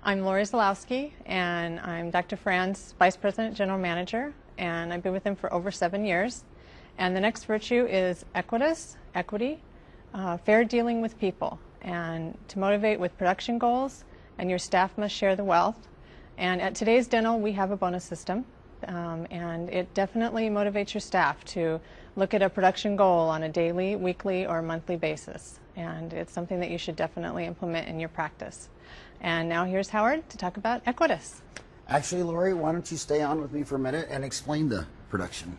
I'm Lori Zalowski, and I'm Dr. Fran's Vice President General Manager, and I've been with him for over 7 years. And the next virtue is equity, fair dealing with people, and to motivate with production goals, and your staff must share the wealth. And at Today's Dental, we have a bonus system, and it definitely motivates your staff to look at a production goal on a daily, weekly, or monthly basis. And it's something that you should definitely implement in your practice. And now here's Howard to talk about Equitas. Actually, Lori, why don't you stay on with me for a minute and explain the production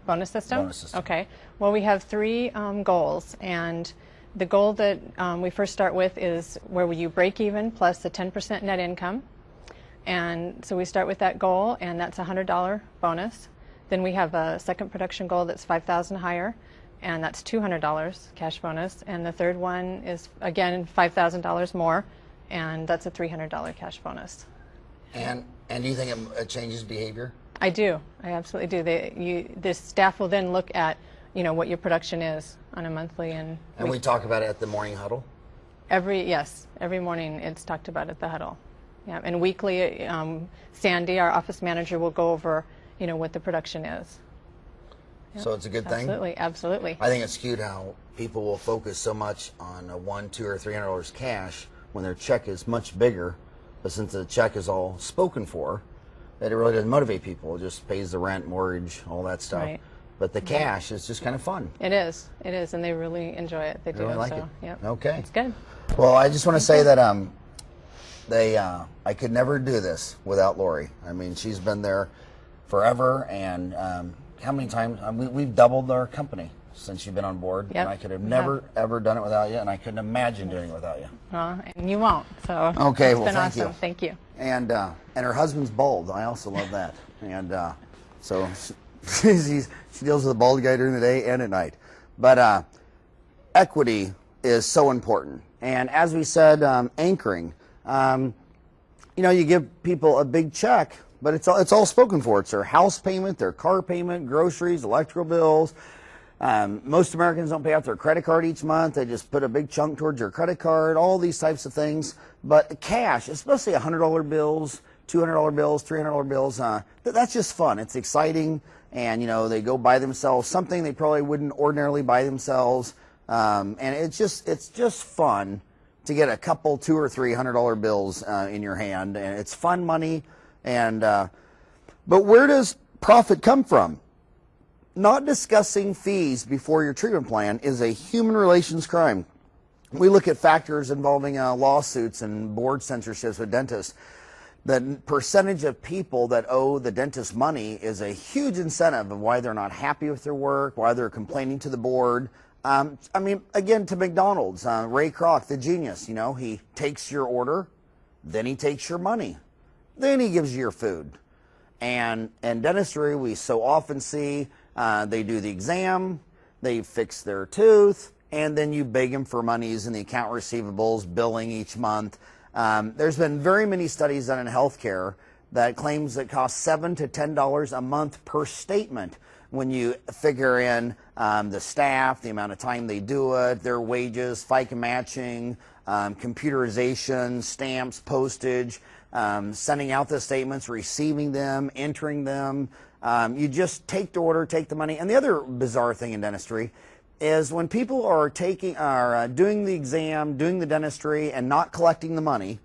bonus system? Bonus system. Okay. Well, we have 3 goals, and the goal that we first start with is where you break even plus a 10% net income. And so we start with that goal, and that's a $100 bonus. Then we have a second production goal that's $5,000 higher, and that's $200 cash bonus. And the third one is, again, $5,000 more, and that's a $300 cash bonus. And do you think it changes behavior? I do. I absolutely do. The staff will then look at, what your production is on a monthly and we talk about it at the morning huddle? Every morning it's talked about at the huddle. Yeah, and weekly, Sandy, our office manager, will go over, what the production is. Yep. So it's a good thing? Absolutely. I think it's cute how people will focus so much on a $100, $200, or $300 cash when their check is much bigger, but since the check is all spoken for, that it really doesn't motivate people. It just pays the rent, mortgage, all that stuff. Right. But the cash is just kind of fun. It is, and they really enjoy it. They do. Really like it. Yep. Okay. It's good. Well, I just want to say that I could never do this without Lori. I mean, she's been there forever, and how many times we've doubled our company since you've been on board. Yep. And I could have never ever done it without you, and I couldn't imagine doing it without you. Well, and you won't. So okay, it's well, been thank awesome. you. Thank you. And her husband's bald. I also love that. And so she deals with a bald guy during the day and at night. But equity is so important. And as we said, anchoring. You give people a big check, but it's all spoken for. It's their house payment, their car payment, groceries, electrical bills. Most Americans don't pay out their credit card each month. They just put a big chunk towards their credit card, all these types of things. But cash, especially $100 bills, $200 bills, $300 bills, that's just fun. It's exciting, and they go buy themselves something they probably wouldn't ordinarily buy themselves. And it's just fun to get a couple $200 or $300 bills in your hand, and it's fun money. And but where does profit come from? Not discussing fees before your treatment plan is a human relations crime. We look at factors involving lawsuits and board censorships with dentists. The percentage of people that owe the dentist money is a huge incentive of why they're not happy with their work, why they're complaining to the board. Again, to McDonald's, Ray Kroc, the genius, he takes your order, then he takes your money, then he gives you your food. And in dentistry, we so often see they do the exam, they fix their tooth, and then you beg them for monies in the account receivables, billing each month. There's been very many studies done in healthcare that claims it costs $7 to $10 a month per statement when you figure in the staff, the amount of time they do it, their wages, FICA matching, computerization, stamps, postage, sending out the statements, receiving them, entering them. You just take the order, take the money. And the other bizarre thing in dentistry is when people are doing the exam, doing the dentistry, and not collecting the money,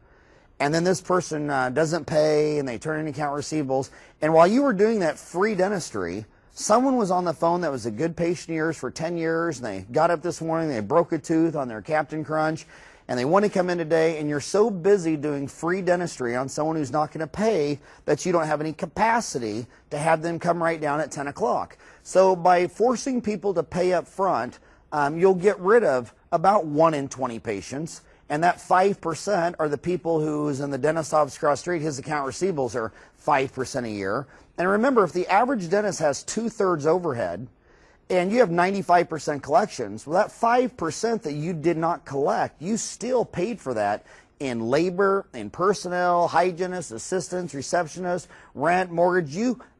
and then this person doesn't pay, and they turn in account receivables, and while you were doing that free dentistry, someone was on the phone that was a good patient of yours for 10 years, and they got up this morning, they broke a tooth on their Captain Crunch, and they want to come in today, and you're so busy doing free dentistry on someone who's not going to pay that you don't have any capacity to have them come right down at 10 o'clock. So by forcing people to pay up front, you'll get rid of about 1 in 20 patients, and that 5% are the people who's in the dentist office across the street, his account receivables are 5% a year. And remember, if the average dentist has 2/3 overhead, and you have 95% collections, well, that 5% that you did not collect, you still paid for that in labor, in personnel, hygienists, assistants, receptionists, rent, mortgage.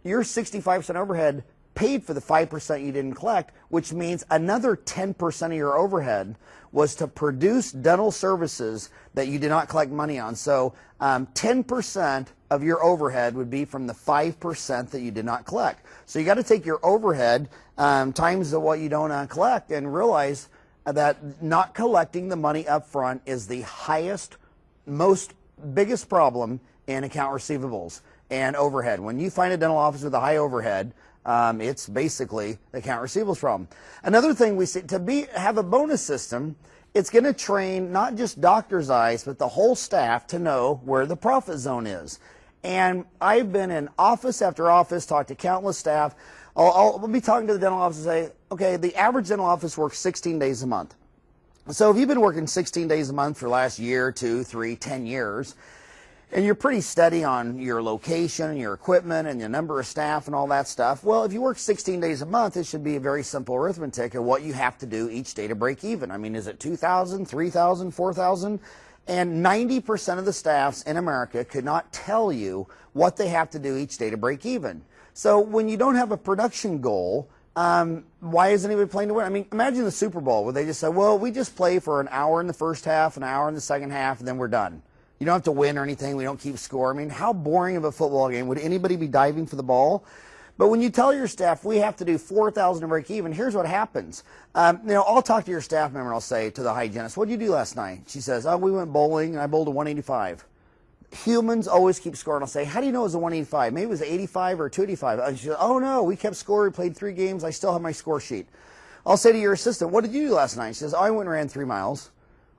Your 65% overhead paid for the 5% you didn't collect, which means another 10% of your overhead was to produce dental services that you did not collect money on. So 10% of your overhead would be from the 5% that you did not collect. So you got to take your overhead times what you don't collect and realize that not collecting the money up front is the biggest problem in account receivables and overhead. When you find a dental office with a high overhead, it's basically the account receivables problem. Another thing we see, have a bonus system, it's going to train not just doctor's eyes, but the whole staff to know where the profit zone is. And I've been in office after office, talked to countless staff. I'll be talking to the dental office and say, okay, the average dental office works 16 days a month. So if you've been working 16 days a month for the last year, 2, 3, 10 years, and you're pretty steady on your location and your equipment and the number of staff and all that stuff, well, if you work 16 days a month, it should be a very simple arithmetic of what you have to do each day to break even. I mean, is it 2,000, 3,000, 4,000? And 90% of the staffs in America could not tell you what they have to do each day to break even. So when you don't have a production goal, why isn't anybody playing to win? I mean, imagine the Super Bowl where they just say, well, we just play for an hour in the first half, an hour in the second half, and then we're done. You don't have to win or anything. We don't keep score. I mean, how boring of a football game. Would anybody be diving for the ball? But when you tell your staff, we have to do 4,000 to break even, here's what happens. I'll talk to your staff member and I'll say to the hygienist, what did you do last night? She says, oh, we went bowling and I bowled a 185. Humans always keep score. And I'll say, how do you know it was a 185? Maybe it was 85 or 285. And she says, oh no, we kept score. We played 3 games. I still have my score sheet. I'll say to your assistant, what did you do last night? She says, oh, I went and ran 3 miles.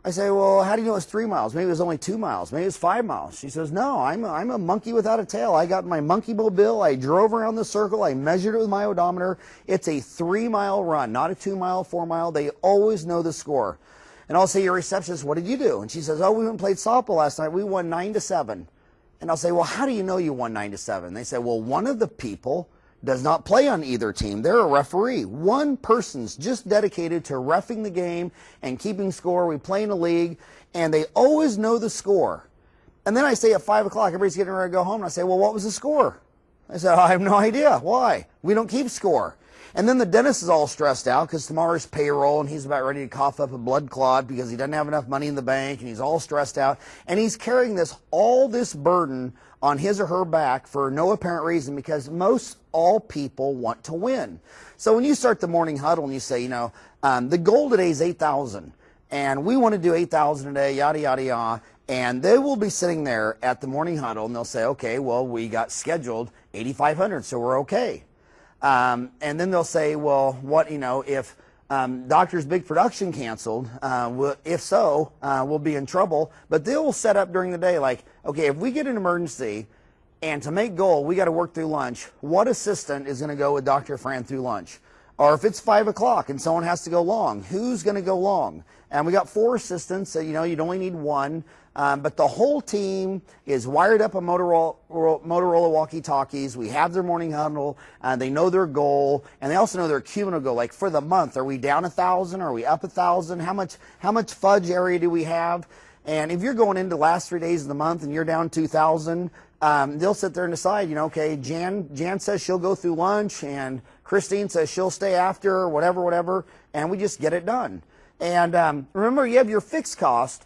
I say, well, how do you know it's 3 miles? Maybe it was only 2 miles. Maybe it was 5 miles. She says, no, I'm a monkey without a tail. I got my monkey mobile. I drove around the circle. I measured it with my odometer. It's a 3-mile run, not a 2-mile, 4-mile. They always know the score. And I'll say, your receptionist, what did you do? And she says, oh, we went and played softball last night. We won 9-7. And I'll say, well, how do you know you won 9-7? They say, well, one of the people does not play on either team. They're a referee. One person's just dedicated to reffing the game and keeping score. We play in a league, and they always know the score. And then I say at 5 o'clock, everybody's getting ready to go home, and I say, well, what was the score? I said, I have no idea. Why? We don't keep score. And then the dentist is all stressed out because tomorrow's payroll, and he's about ready to cough up a blood clot because he doesn't have enough money in the bank, and he's all stressed out. And he's carrying all this burden on his or her back for no apparent reason because all people want to win. So when you start the morning huddle and you say, the goal today is 8,000, and we want to do 8,000 a day, yada, yada, yada, and they will be sitting there at the morning huddle, and they'll say, okay, well, we got scheduled 8,500, so we're okay. And then they'll say, well, what, if Doctor's big production canceled, if so, we'll be in trouble. But they will set up during the day like, okay, if we get an emergency and to make goal, we got to work through lunch, what assistant is going to go with Dr. Fran through lunch? Or if it's 5 o'clock and someone has to go long, who's going to go long? And we got 4 assistants, so you'd only need 1. But the whole team is wired up on Motorola walkie-talkies. We have their morning huddle. They know their goal, and they also know their cumulative goal. Like for the month, are we down 1,000? Are we up 1,000? How much fudge area do we have? And if you're going into the last 3 days of the month and you're down 2,000, they'll sit there and decide. Okay, Jan says she'll go through lunch, and Christine says she'll stay after, whatever, and we just get it done. And remember, you have your fixed cost.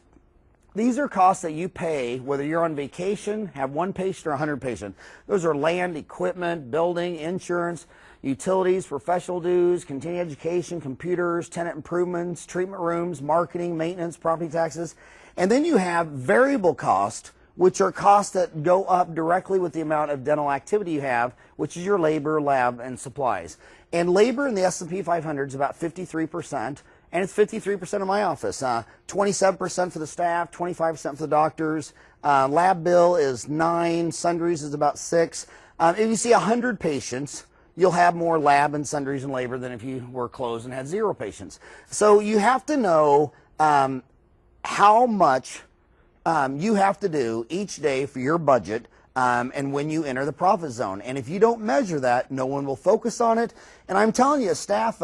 These are costs that you pay whether you're on vacation, have 1 patient or 100 patients. Those are land, equipment, building, insurance, utilities, professional dues, continuing education, computers, tenant improvements, treatment rooms, marketing, maintenance, property taxes. And then you have variable costs, which are costs that go up directly with the amount of dental activity you have, which is your labor, lab, and supplies. And labor in the S&P 500 is about 53%. And it's 53% of my office, 27% for the staff, 25% for the doctors. Lab bill is 9, sundries is about 6. If you see 100 patients, you'll have more lab and sundries and labor than if you were closed and had 0 patients. So you have to know how much you have to do each day for your budget and when you enter the profit zone. And if you don't measure that, no one will focus on it. And I'm telling you, staff,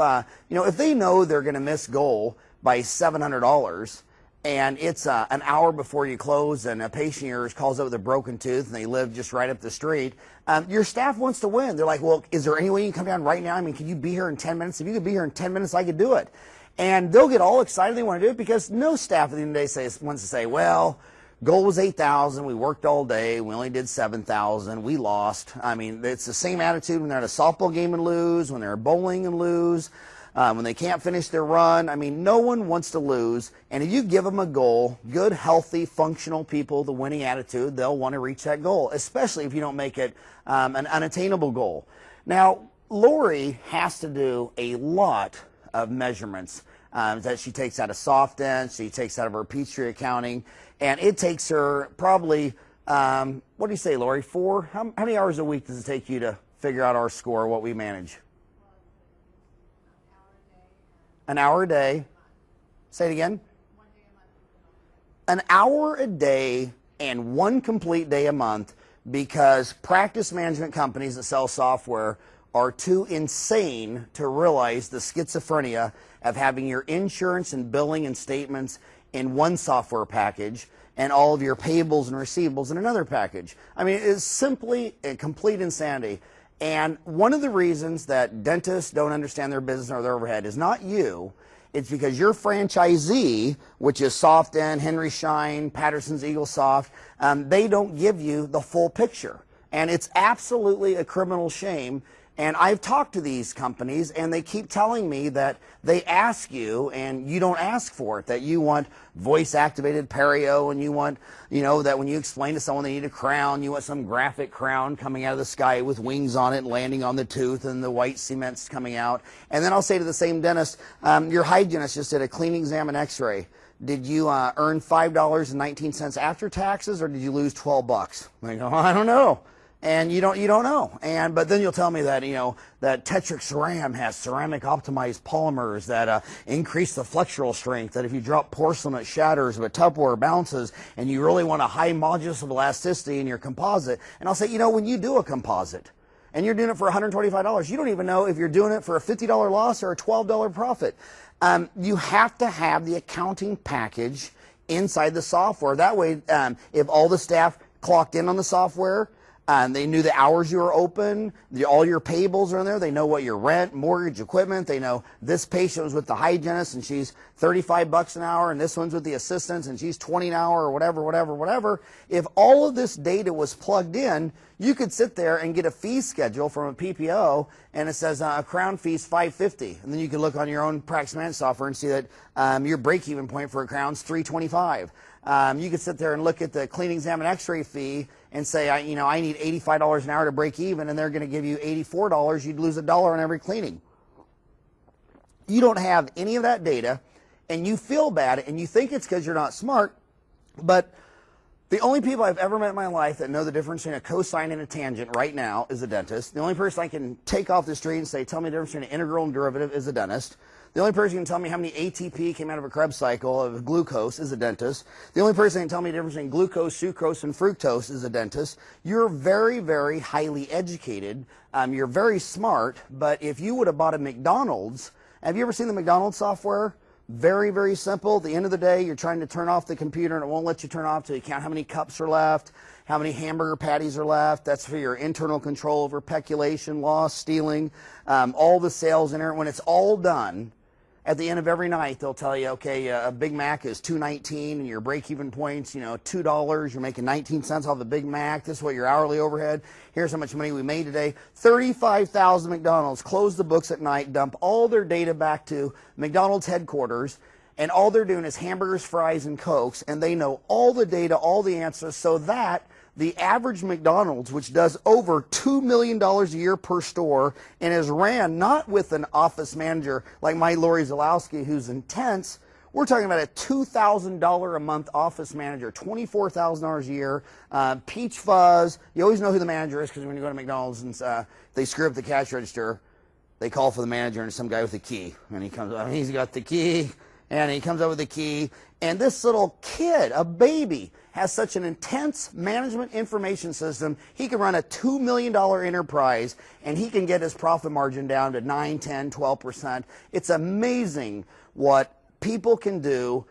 if they know they're going to miss goal by $700 and it's an hour before you close, and a patient of yours calls up with a broken tooth, and they live just right up the street, your staff wants to win. They're like, well, is there any way you can come down right now? I mean, can you be here in 10 minutes? If you could be here in 10 minutes, I could do it. And they'll get all excited they want to do it, because no staff at the end of the day wants to say, well, goal was 8,000, we worked all day, we only did 7,000, we lost. I mean, it's the same attitude when they're at a softball game and lose, when they're bowling and lose, when they can't finish their run. I mean, no one wants to lose. And if you give them a goal, good, healthy, functional people, the winning attitude, they'll want to reach that goal, especially if you don't make it an unattainable goal. Now, Lori has to do a lot of measurements that she takes out of soft dents, she takes out of her Peachtree accounting, and it takes her probably, what do you say, Lori, 4? How many hours a week does it take you to figure out our score, what we manage? An hour a day. Say it again. An hour a day and one complete day a month, because practice management companies that sell software are too insane to realize the schizophrenia of having your insurance and billing and statements in one software package and all of your payables and receivables in another package. I mean, it is simply a complete insanity. And one of the reasons that dentists don't understand their business or their overhead is not you. It's because your franchisee, which is SoftDent, Henry Schein, Patterson's EagleSoft, they don't give you the full picture. And it's absolutely a criminal shame. And I've talked to these companies, and they keep telling me that they ask you, and you don't ask for it, that you want voice-activated perio, and you want, that when you explain to someone they need a crown, you want some graphic crown coming out of the sky with wings on it and landing on the tooth, and the white cement's coming out. And then I'll say to the same dentist, your hygienist just did a clean exam and x-ray. Did you earn $5.19 after taxes, or did you lose $12? I go, I don't know. And you don't know. But then you'll tell me that, that Tetric Ceram has ceramic optimized polymers that increase the flexural strength, that if you drop porcelain it shatters, but Tupperware bounces, and you really want a high modulus of elasticity in your composite. And I'll say, when you do a composite and you're doing it for $125, you don't even know if you're doing it for a $50 loss or a $12 profit. You have to have the accounting package inside the software. That way, if all the staff clocked in on the software, they knew the hours you were open, all your payables are in there, they know what your rent, mortgage, equipment, they know this patient was with the hygienist and she's $35 an hour, and this one's with the assistants and she's $20 an hour, or whatever. If all of this data was plugged in, you could sit there and get a fee schedule from a PPO, and it says a crown fee's $550, and then you can look on your own practice management software and see that your break-even point for a crown's $325. You could sit there and look at the clean exam and x-ray fee and say, I need $85 an hour to break even, and they're going to give you $84, you'd lose $1 on every cleaning. You don't have any of that data, and you feel bad, and you think it's because you're not smart, but the only people I've ever met in my life that know the difference between a cosine and a tangent right now is a dentist. The only person I can take off the street and say, tell me the difference between an integral and derivative is a dentist. The only person who can tell me how many ATP came out of a Krebs cycle of glucose is a dentist. The only person who can tell me the difference between glucose, sucrose, and fructose is a dentist. You're very, very highly educated. You're very smart, but if you would have bought a McDonald's, have you ever seen the McDonald's software? Very, very simple. At the end of the day, you're trying to turn off the computer, and it won't let you turn off till you count how many cups are left, how many hamburger patties are left. That's for your internal control over peculation, loss, stealing, all the sales in there. When it's all done, at the end of every night, they'll tell you, okay, a Big Mac is $2.19, and your break-even point's, $2. You're making 19 cents off the Big Mac. This is what your hourly overhead. Here's how much money we made today. 35,000 McDonald's close the books at night, dump all their data back to McDonald's headquarters, and all they're doing is hamburgers, fries, and Cokes, and they know all the data, all the answers, so that the average McDonald's, which does over $2 million a year per store and is ran not with an office manager like my Lori Zalowski, who's intense. We're talking about a $2,000 a month office manager, $24,000 a year, peach fuzz. You always know who the manager is, because when you go to McDonald's and they screw up the cash register, they call for the manager, and it's some guy with a key. And he comes up, and he's got the key, and he comes up with the key. And this little kid, a baby, has such an intense management information system, he can run a $2 million enterprise, and he can get his profit margin down to 9, 10, 12%. It's amazing what people can do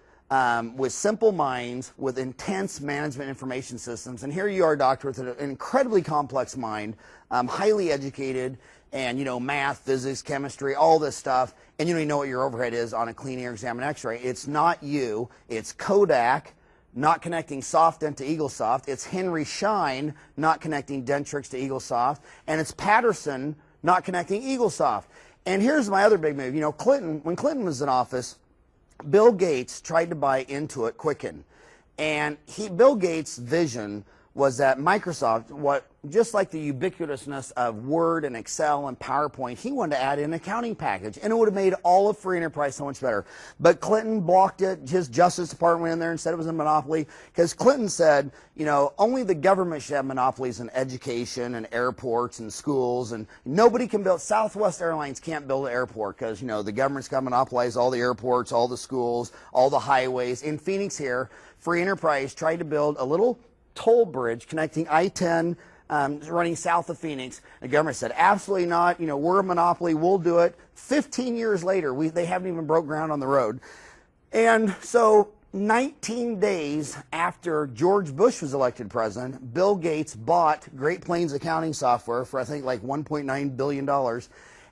with simple minds, with intense management information systems. And here you are, doctor, with an incredibly complex mind, highly educated, and math, physics, chemistry, all this stuff, and you don't even know what your overhead is on a clean ear exam and x-ray. It's not you, it's Kodak not connecting SoftDent to EagleSoft, it's Henry Schein not connecting Dentrix to EagleSoft, and it's Patterson not connecting EagleSoft. And here's my other big move. When Clinton was in office, Bill Gates tried to buy Intuit Quicken. And Bill Gates' vision was that Microsoft, just like the ubiquitousness of Word and Excel and PowerPoint, he wanted to add in an accounting package, and it would have made all of free enterprise so much better. But Clinton blocked it. His Justice Department went in there and said it was a monopoly, because Clinton said, only the government should have monopolies in education and airports and schools, and nobody can build. Southwest Airlines can't build an airport because, the government's got to monopolize all the airports, all the schools, all the highways. In Phoenix here, free enterprise tried to build a little toll bridge connecting I-10 running south of Phoenix. The government said, absolutely not. We're a monopoly. We'll do it. 15 years later, they haven't even broke ground on the road. And so 19 days after George Bush was elected president, Bill Gates bought Great Plains accounting software for, I think, like $1.9 billion.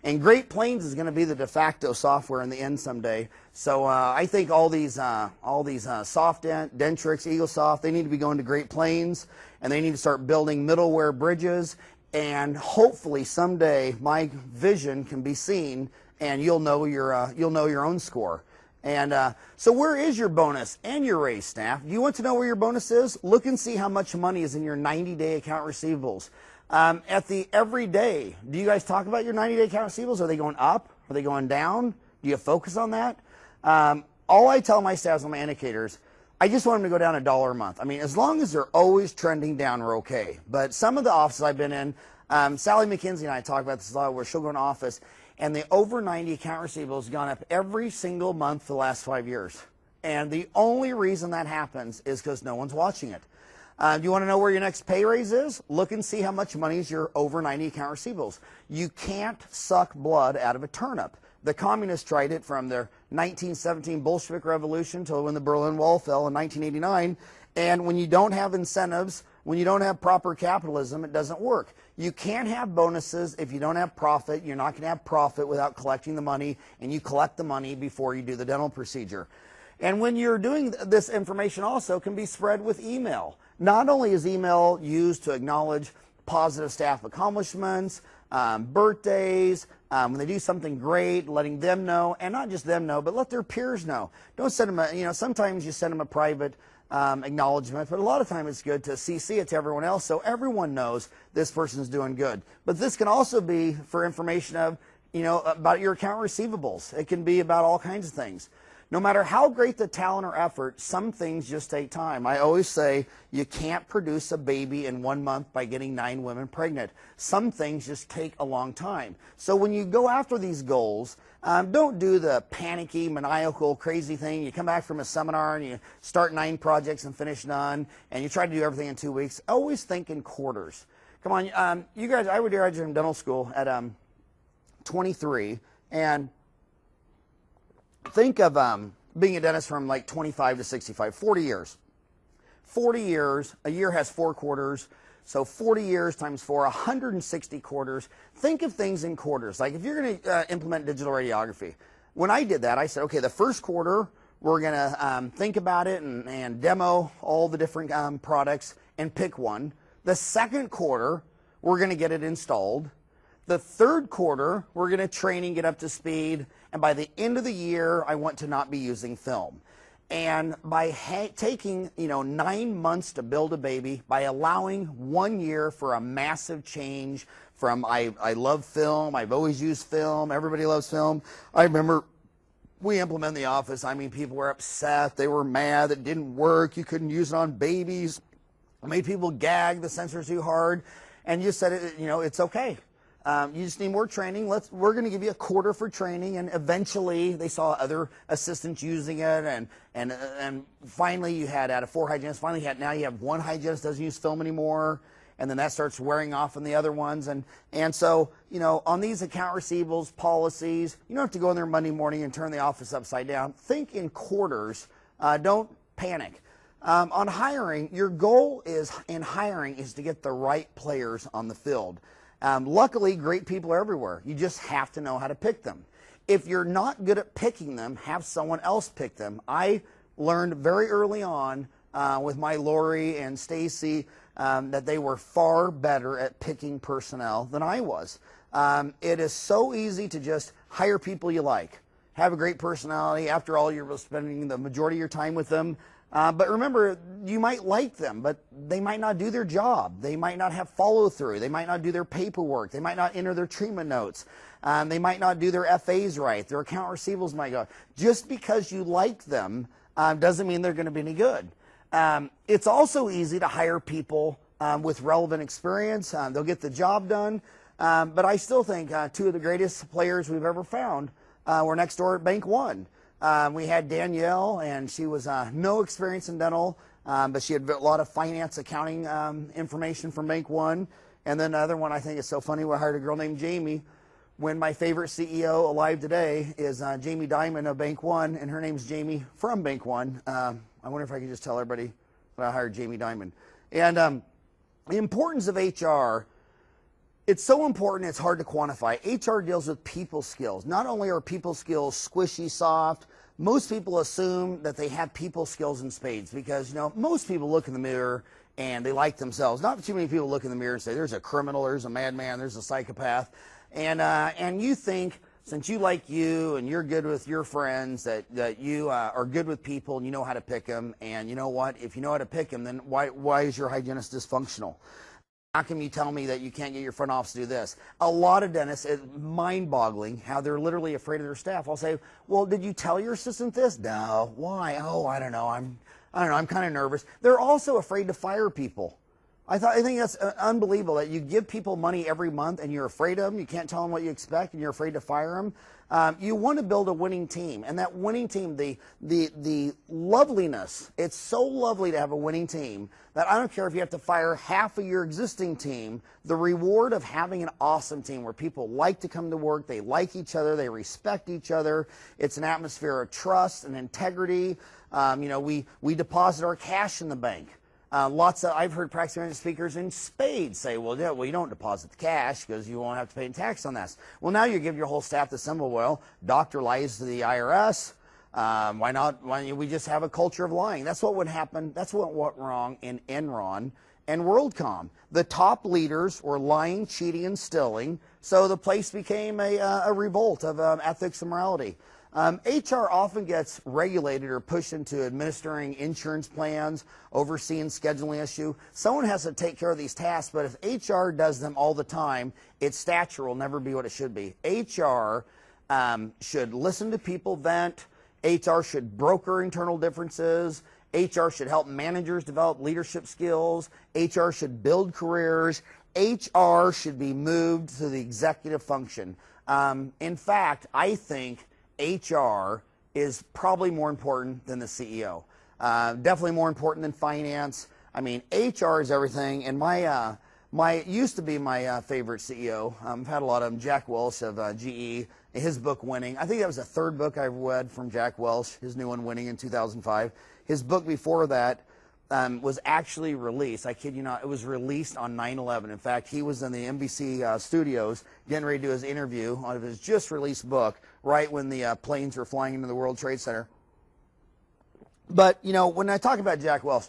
And Great Plains is going to be the de facto software in the end someday. So I think all these SoftDent, Dentrix, EagleSoft, they need to be going to Great Plains, and they need to start building middleware bridges. And hopefully someday my vision can be seen, and you'll know your own score. And so where is your bonus and your raise, staff? Do you want to know where your bonus is? Look and see how much money is in your 90-day account receivables. Every day, do you guys talk about your 90-day account receivables? Are they going up? Are they going down? Do you focus on that? All I tell my staff and my indicators, I just want them to go down $1 a month. I mean, as long as they're always trending down, we're okay. But some of the offices I've been in, Sally McKenzie and I talk about this a lot, where she'll go in office, and the over 90 account receivables have gone up every single month for the last 5 years. And the only reason that happens is because no one's watching it. Do you want to know where your next pay raise is? Look and see how much money is your over 90 account receivables. You can't suck blood out of a turnip. The communists tried it from their 1917 Bolshevik Revolution till when the Berlin Wall fell in 1989. And when you don't have incentives, when you don't have proper capitalism, it doesn't work. You can't have bonuses if you don't have profit. You're not going to have profit without collecting the money, and you collect the money before you do the dental procedure. And when you're doing this, information also can be spread with email. Not only is email used to acknowledge positive staff accomplishments, birthdays, when they do something great, letting them know, and not just them know, but let their peers know. Don't send them sometimes you send them a private acknowledgement, but a lot of times it's good to CC it to everyone else so everyone knows this person's doing good. But this can also be for information of, about your account receivables. It can be about all kinds of things. No matter how great the talent or effort, some things just take time. I always say you can't produce a baby in 1 month by getting 9 women pregnant. Some things just take a long time. So when you go after these goals, don't do the panicky, maniacal, crazy thing. You come back from a seminar and you start 9 projects and finish none, and you try to do everything in 2 weeks. Always think in quarters. Come on, you guys, I would graduate from dental school at 23, and think of being a dentist from like 25 to 65, 40 years. 40 years, a year has 4 quarters, so 40 years times 4, 160 quarters. Think of things in quarters. Like if you're going to implement digital radiography. When I did that, I said, okay, the first quarter, we're going to think about it and demo all the different products and pick one. The second quarter, we're going to get it installed. The third quarter, we're going to train and get up to speed. And by the end of the year, I want to not be using film. And by taking 9 months to build a baby, by allowing 1 year for a massive change from I love film, I've always used film, everybody loves film. I remember we implemented the office. I mean, people were upset. They were mad. It didn't work. You couldn't use it on babies. It made people gag. The sensor's too hard. And you said, it's okay. You just need more training. We're going to give you a quarter for training, and eventually they saw other assistants using it, and finally you had out of 4 hygienists. Now you have 1 hygienist doesn't use film anymore, and then that starts wearing off on the other ones, and so on these account receivables policies, you don't have to go in there Monday morning and turn the office upside down. Think in quarters Don't panic. On hiring, your goal in hiring is to get the right players on the field. Luckily, great people are everywhere. You just have to know how to pick them. If you're not good at picking them, have someone else pick them. I learned very early on with my Lori and Stacy that they were far better at picking personnel than I was. It is so easy to just hire people you like, have a great personality. After all, you're spending the majority of your time with them. But remember, you might like them, but they might not do their job. They might not have follow-through. They might not do their paperwork. They might not enter their treatment notes. They might not do their FAs right. Their account receivables might go. Just because you like them doesn't mean they're going to be any good. It's also easy to hire people with relevant experience. They'll get the job done. But I still think two of the greatest players we've ever found were next door at Bank One. We had Danielle, and she was no experience in dental, but she had a lot of finance, accounting information from Bank One. And then another one I think is so funny, we hired a girl named Jamie, when my favorite CEO alive today is Jamie Dimon of Bank One, and her name's Jamie from Bank One. I wonder if I could just tell everybody that I hired Jamie Dimon. And the importance of HR, it's so important it's hard to quantify. HR deals with people skills. Not only are people skills squishy, soft, most people assume that they have people skills in spades because, most people look in the mirror and they like themselves. Not too many people look in the mirror and say, there's a criminal, there's a madman, there's a psychopath. And you think, since you like you and you're good with your friends, that you are good with people and you know how to pick them. And you know what? If you know how to pick them, then why is your hygienist dysfunctional? How come you tell me that you can't get your front office to do this? A lot of dentists, it's mind-boggling how they're literally afraid of their staff. I'll say, well, did you tell your assistant this? No. Why? Oh, I don't know. I'm kind of nervous. They're also afraid to fire people. I think that's unbelievable that you give people money every month and you're afraid of them. You can't tell them what you expect and you're afraid to fire them. You want to build a winning team, and that winning team, the loveliness, it's so lovely to have a winning team that I don't care if you have to fire half of your existing team, the reward of having an awesome team where people like to come to work, they like each other, they respect each other. It's an atmosphere of trust and integrity. We deposit our cash in the bank. I've heard practice management speakers in spades say, well, you don't deposit the cash because you won't have to pay any tax on that. Well, now you give your whole staff the symbol, well, doctor lies to the IRS. Why not? Why don't we just have a culture of lying? That's what would happen. That's what went wrong in Enron and WorldCom. The top leaders were lying, cheating, and stealing, so the place became a revolt of ethics and morality. HR often gets regulated or pushed into administering insurance plans, overseeing scheduling issue. Someone has to take care of these tasks, but if HR does them all the time, its stature will never be what it should be. HR should listen to people vent. HR should broker internal differences. HR should help managers develop leadership skills. HR should build careers. HR should be moved to the executive function. In fact, I think HR is probably more important than the CEO. Definitely more important than finance. I mean, HR is everything. And used to be my favorite CEO. I've had a lot of them. Jack Welch of GE, his book Winning. I think that was the third book I've read from Jack Welch, his new one Winning in 2005. His book before that was actually released. I kid you not, it was released on 9/11. In fact, he was in the NBC studios getting ready to do his interview on his just released book right when the planes were flying into the World Trade Center. But, when I talk about Jack Welch,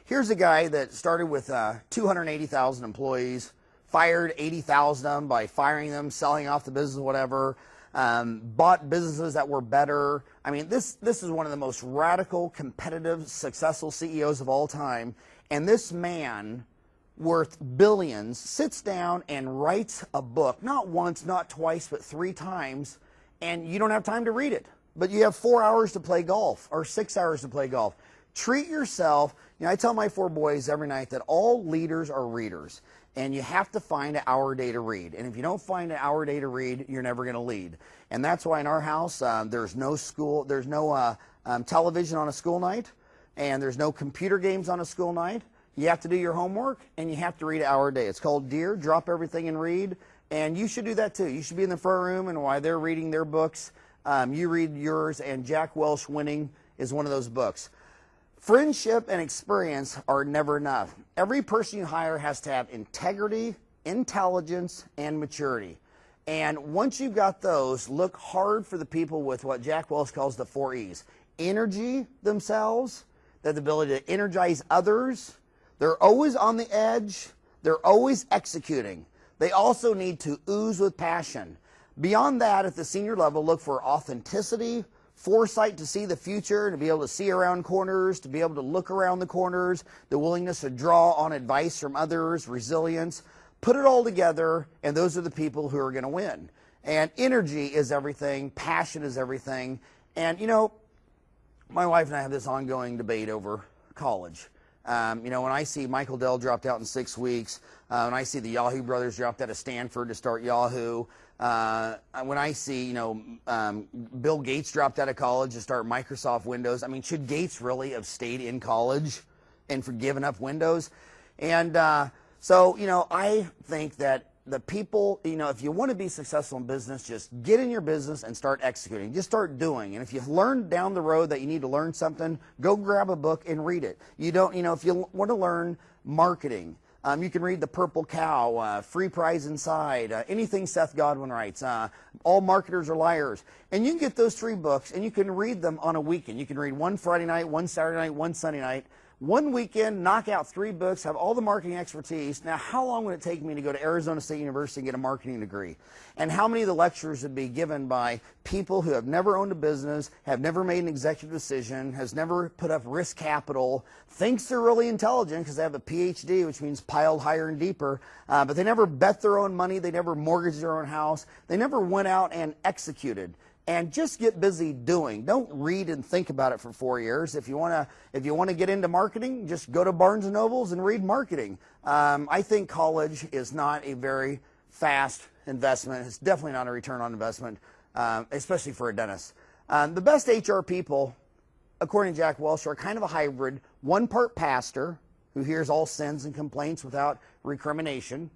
here's a guy that started with 280,000 employees, fired 80,000 of them by firing them, selling off the business, whatever, bought businesses that were better. I mean, this is one of the most radical, competitive, successful CEOs of all time. And this man, worth billions, sits down and writes a book, not once, not twice, but 3 times, and you don't have time to read it. But you have 4 hours to play golf, or 6 hours to play golf. Treat yourself. I tell my 4 boys every night that all leaders are readers, and you have to find an hour a day to read. And if you don't find an hour a day to read, you're never going to lead. And that's why in our house, there's no television on a school night, and there's no computer games on a school night. You have to do your homework, and you have to read an hour a day. It's called DEAR, drop everything and read. And you should do that too. You should be in the front room, and while they're reading their books, you read yours. And Jack Welch Winning is one of those books. Friendship and experience are never enough. Every person you hire has to have integrity, intelligence, and maturity. And once you've got those, look hard for the people with what Jack Welch calls the 4 E's. Energy themselves, they have the ability to energize others. They're always on the edge. They're always executing. They also need to ooze with passion. Beyond that, at the senior level, look for authenticity, foresight to see the future, to be able to see around corners, to be able to look around the corners, the willingness to draw on advice from others, resilience. Put it all together, and those are the people who are going to win. And energy is everything. Passion is everything. And, you know, my wife and I have this ongoing debate over college. You know, when I see Michael Dell dropped out in 6 weeks, when I see the Yahoo brothers dropped out of Stanford to start Yahoo, when I see, you know, Bill Gates dropped out of college to start Microsoft Windows, I mean, should Gates really have stayed in college and for giving up Windows? And so, you know, I think that the people, you know, if you want to be successful in business, just get in your business and start executing. Just start doing. And if you learn down the road that you need to learn something, go grab a book and read it. You don't, you know, if you want to learn marketing, you can read The Purple Cow, Free Prize Inside, anything Seth Godin writes, All Marketers Are Liars. And you can get those 3 books and you can read them on a weekend. You can read one Friday night, one Saturday night, one Sunday night. One weekend, knock out 3 books, have all the marketing expertise. Now, how long would it take me to go to Arizona State University and get a marketing degree? And how many of the lectures would be given by people who have never owned a business, have never made an executive decision, has never put up risk capital, thinks they're really intelligent because they have a PhD, which means piled higher and deeper, but they never bet their own money, they never mortgaged their own house, they never went out and executed. And just get busy doing. Don't read and think about it for 4 years. If you want to get into marketing, just go to Barnes and Nobles and read marketing. I think college is not a very fast investment. It's definitely not a return on investment, especially for a dentist. The best HR people, according to Jack Welch, are kind of a hybrid. One part pastor, who hears all sins and complaints without recrimination,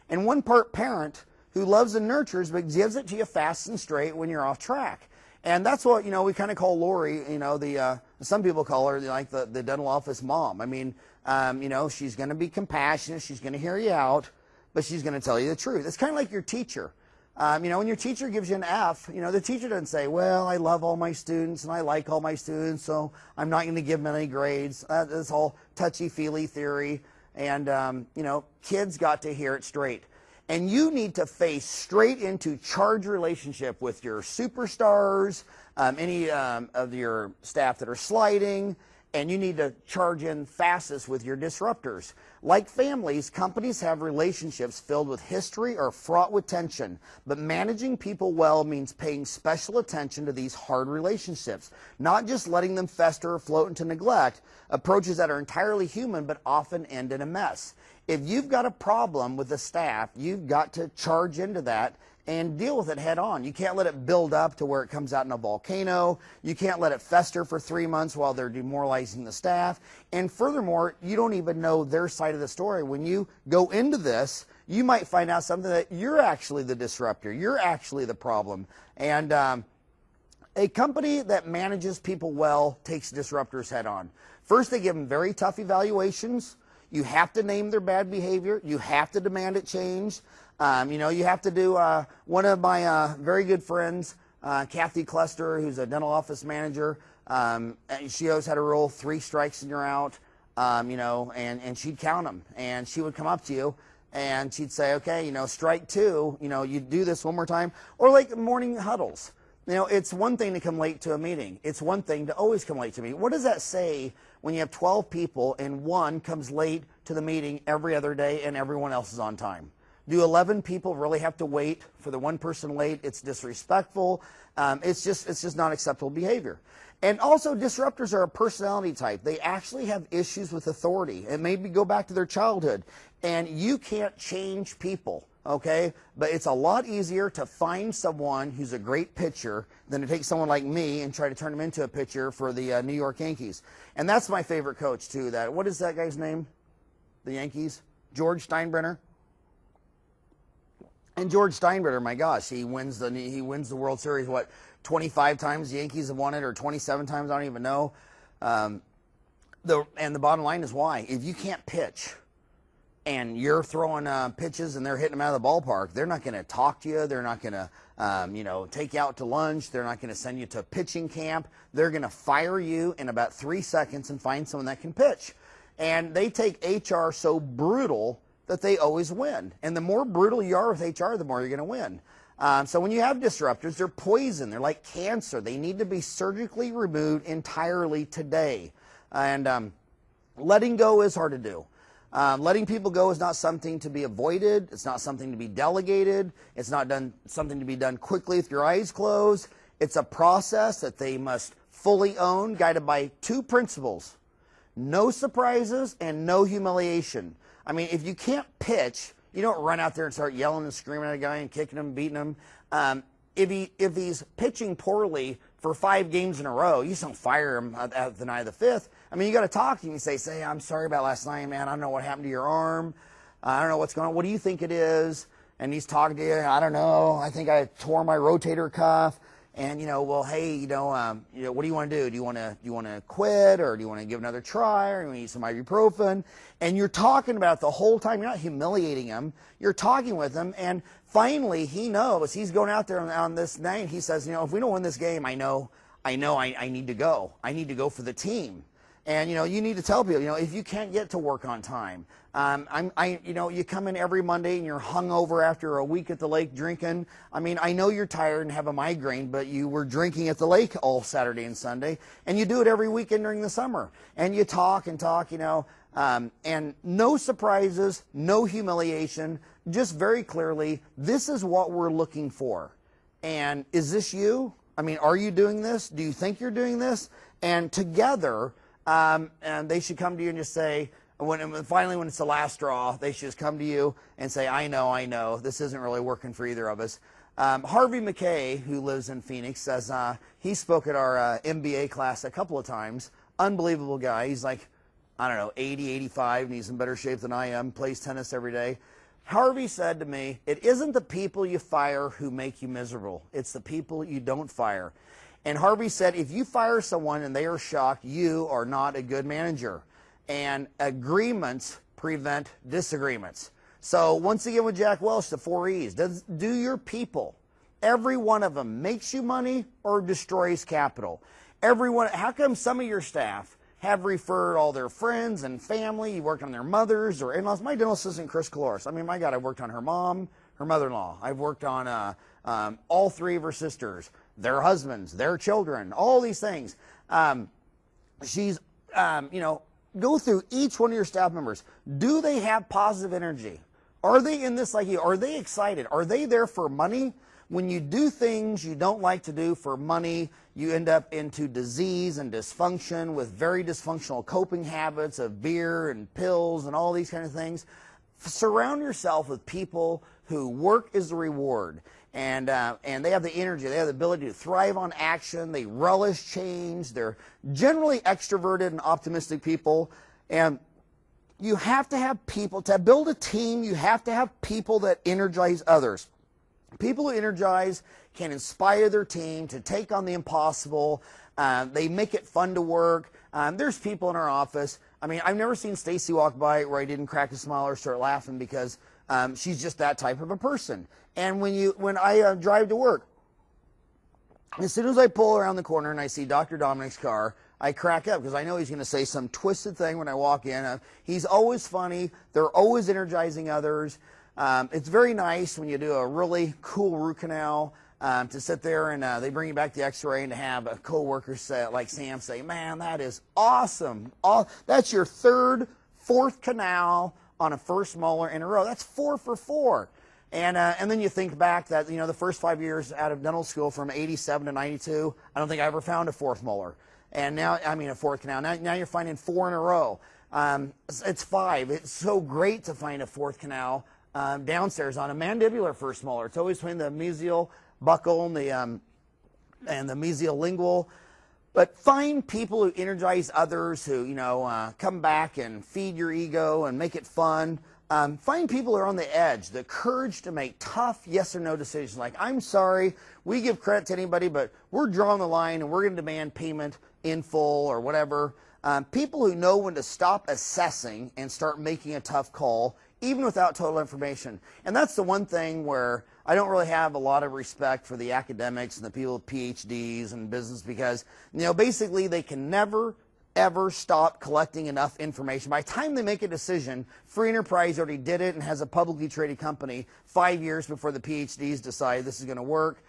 and one part parent, who loves and nurtures but gives it to you fast and straight when you're off track. And that's what, you know, we kind of call Lori, you know, some people call her like the dental office mom. I mean, you know, she's going to be compassionate, she's going to hear you out, but she's going to tell you the truth. It's kind of like your teacher. You know, when your teacher gives you an F, you know, the teacher doesn't say, well, I love all my students and I like all my students, so I'm not going to give them any grades. That's all touchy-feely theory. And, you know, kids got to hear it straight. And you need to face straight into charge relationship with your superstars, any of your staff that are sliding, and you need to charge in fastest with your disruptors. Like families, companies have relationships filled with history or fraught with tension, but managing people well means paying special attention to these hard relationships, not just letting them fester or float into neglect, approaches that are entirely human but often end in a mess. If you've got a problem with the staff, you've got to charge into that and deal with it head on. You can't let it build up to where it comes out in a volcano. You can't let it fester for 3 months while they're demoralizing the staff. And furthermore, you don't even know their side of the story. When you go into this, you might find out something that you're actually the disruptor. You're actually the problem. And a company that manages people well takes disruptors head on. First, they give them very tough evaluations. You have to name their bad behavior. You have to demand it change. You know, you have to do, one of my very good friends, Kathy Cluster, who's a dental office manager, she always had a rule, 3 strikes and you're out, you know, and she'd count them. And she would come up to you and she'd say, okay, you know, strike 2, you know, you do this one more time. Or like morning huddles. You know, it's one thing to come late to a meeting. It's one thing to always come late to a meeting. What does that say when you have 12 people and one comes late to the meeting every other day and everyone else is on time? Do 11 people really have to wait for the one person late? It's disrespectful. It's just not acceptable behavior. And also, disruptors are a personality type. They actually have issues with authority. And maybe go back to their childhood. And you can't change people. Okay, but it's a lot easier to find someone who's a great pitcher than to take someone like me and try to turn him into a pitcher for the New York Yankees. And that's my favorite coach too. What is that guy's name? The Yankees? George Steinbrenner. And George Steinbrenner, my gosh, he wins the World Series, what, 25 times the Yankees have won it, or 27 times, I don't even know. And the bottom line is why. If you can't pitch and you're throwing pitches and they're hitting them out of the ballpark, they're not going to talk to you. They're not going to, take you out to lunch. They're not going to send you to pitching camp. They're going to fire you in about 3 seconds and find someone that can pitch. And they take HR so brutal that they always win. And the more brutal you are with HR, the more you're going to win. So when you have disruptors, they're poison. They're like cancer. They need to be surgically removed entirely today. And letting go is hard to do. Letting people go is not something to be avoided. It's not something to be delegated. It's not something to be done quickly with your eyes closed. It's a process that they must fully own, guided by 2 principles: no surprises and no humiliation. I mean, if you can't pitch, you don't run out there and start yelling and screaming at a guy and kicking him, beating him. If he's pitching poorly for 5 games in a row, you just don't fire him at the night of the 5th. I mean, you got to talk to him and say, I'm sorry about last night, man. I don't know what happened to your arm. I don't know what's going on. What do you think it is? And he's talking to you. I don't know. I think I tore my rotator cuff. And, well, hey, what do you want to do? Do you want to quit, or do you want to give another try, or do you want to eat some ibuprofen? And you're talking about it the whole time. You're not humiliating him. You're talking with him. And finally, he knows. He's going out there on this night, and he says, if we don't win this game, I know I need to go. I need to go for the team. And, you need to tell people, if you can't get to work on time, you come in every Monday and you're hungover after a week at the lake drinking. I mean, I know you're tired and have a migraine, but you were drinking at the lake all Saturday and Sunday, and you do it every weekend during the summer. And you talk and talk, and no surprises, no humiliation, just very clearly, this is what we're looking for. And is this you? I mean, are you doing this? Do you think you're doing this? And together, and they should come to you and just say, finally when it's the last straw, they should just come to you and say, I know, this isn't really working for either of us. Harvey McKay, who lives in Phoenix, says he spoke at our MBA class a couple of times. Unbelievable guy. He's like, 80, 85, and he's in better shape than I am, plays tennis every day. Harvey said to me, it isn't the people you fire who make you miserable. It's the people you don't fire. And Harvey said, if you fire someone and they are shocked, you are not a good manager. And agreements prevent disagreements. So once again with Jack Welch, the 4 E's. Do your people, every one of them, makes you money or destroys capital? Everyone. How come some of your staff have referred all their friends and family? You worked on their mothers or in-laws. My dental assistant, Chris Caloris. I mean, my God, I worked on her mom, her mother-in-law. I've worked on all 3 of her sisters, their husbands, their children, all these things. Go through each one of your staff members. Do they have positive energy? Are they in this like you? Are they excited? Are they there for money? When you do things you don't like to do for money, you end up into disease and dysfunction with very dysfunctional coping habits of beer and pills and all these kind of things. Surround yourself with people who work is the reward. And they have the energy, they have the ability to thrive on action, they relish change, they're generally extroverted and optimistic people. And you have to have people, to build a team, you have to have people that energize others. People who energize can inspire their team to take on the impossible. They make it fun to work. There's people in our office. I mean, I've never seen Stacy walk by where I didn't crack a smile or start laughing because she's just that type of a person. And when I drive to work, as soon as I pull around the corner and I see Dr. Dominic's car, I crack up because I know he's going to say some twisted thing when I walk in. He's always funny. They're always energizing others. It's very nice when you do a really cool root canal to sit there and they bring you back the x-ray and to have a coworker like Sam say, man, that is awesome. That's your 3rd, 4th canal on a first molar in a row. That's 4 for 4. And then you think back that, the first 5 years out of dental school from 87 to 92, I don't think I ever found a 4th molar. And now, a 4th canal. Now you're finding 4 in a row. It's 5. It's so great to find a 4th canal downstairs on a mandibular first molar. It's always between the mesial buccal and the mesial lingual. But find people who energize others, who, come back and feed your ego and make it fun. Find people who are on the edge, the courage to make tough yes or no decisions. Like, I'm sorry, we give credit to anybody, but we're drawing the line and we're going to demand payment in full or whatever. People who know when to stop assessing and start making a tough call, even without total information. And that's the one thing where I don't really have a lot of respect for the academics and the people with PhDs and business, because, basically they can never ever stop collecting enough information. By the time they make a decision, Free Enterprise already did it and has a publicly traded company 5 years before the PhDs decide this is going to work.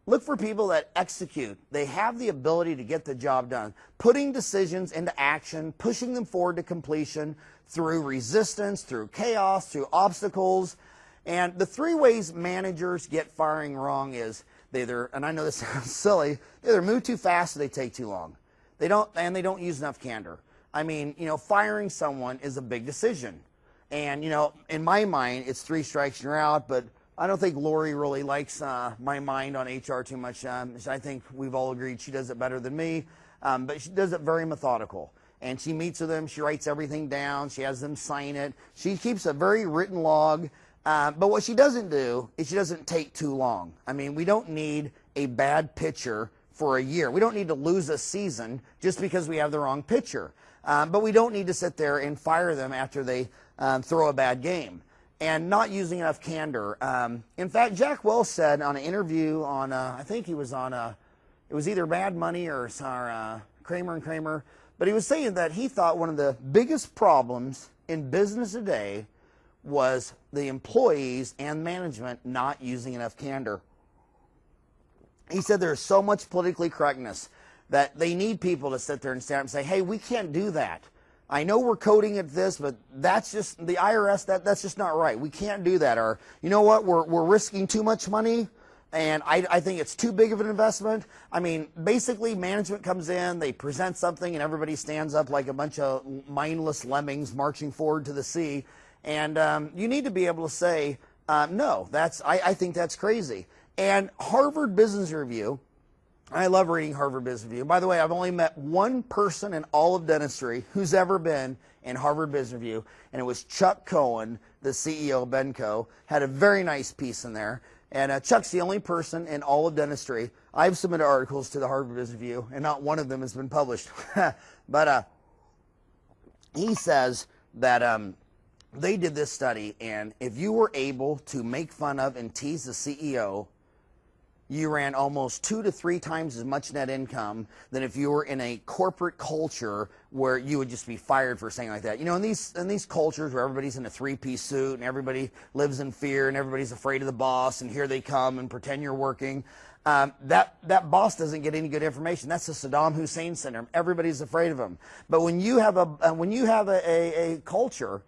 Look for people that execute. They have the ability to get the job done. Putting decisions into action, pushing them forward to completion through resistance, through chaos, through obstacles. And the 3 ways managers get firing wrong is they either, and I know this sounds silly, they either move too fast or they take too long. They don't use enough candor. I mean, firing someone is a big decision. And, in my mind, it's 3 strikes and you're out, but I don't think Lori really likes my mind on HR too much. I think we've all agreed she does it better than me, but she does it very methodical. And she meets with them, she writes everything down, she has them sign it. She keeps a very written log, but what she doesn't do is she doesn't take too long. I mean, we don't need a bad pitcher for a year. We don't need to lose a season just because we have the wrong pitcher. But we don't need to sit there and fire them after they throw a bad game. And not using enough candor. In fact, Jack Welch said on an interview on, I think he was on, it was either Mad Money or Kramer and Kramer, but he was saying that he thought one of the biggest problems in business today was the employees and management not using enough candor. He said there's so much politically correctness that they need people to sit there and stand up and say, hey, we can't do that. I know we're coding at this, but that's just the IRS, that's just not right. We can't do that. Or, you know what, we're risking too much money, and I think it's too big of an investment. I mean, basically management comes in, they present something, and everybody stands up like a bunch of mindless lemmings marching forward to the sea. And you need to be able to say, no, I think that's crazy. And Harvard Business Review, I love reading Harvard Business Review. By the way, I've only met one person in all of dentistry who's ever been in Harvard Business Review, and it was Chuck Cohen, the CEO of Benco, had a very nice piece in there. And Chuck's the only person in all of dentistry. I've submitted articles to the Harvard Business Review, and not one of them has been published. But he says that they did this study, and if you were able to make fun of and tease the CEO, you ran almost 2 to 3 times as much net income than if you were in a corporate culture where you would just be fired for saying like that. In these cultures where everybody's in a 3-piece suit and everybody lives in fear and everybody's afraid of the boss and here they come and pretend you're working, that boss doesn't get any good information. That's the Saddam Hussein syndrome. Everybody's afraid of him. But when you have a culture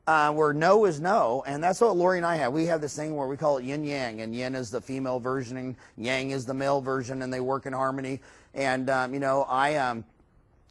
where no is no, and that's what Lori and I have. We have this thing where we call it yin-yang, and yin is the female version, and yang is the male version, and they work in harmony. And, I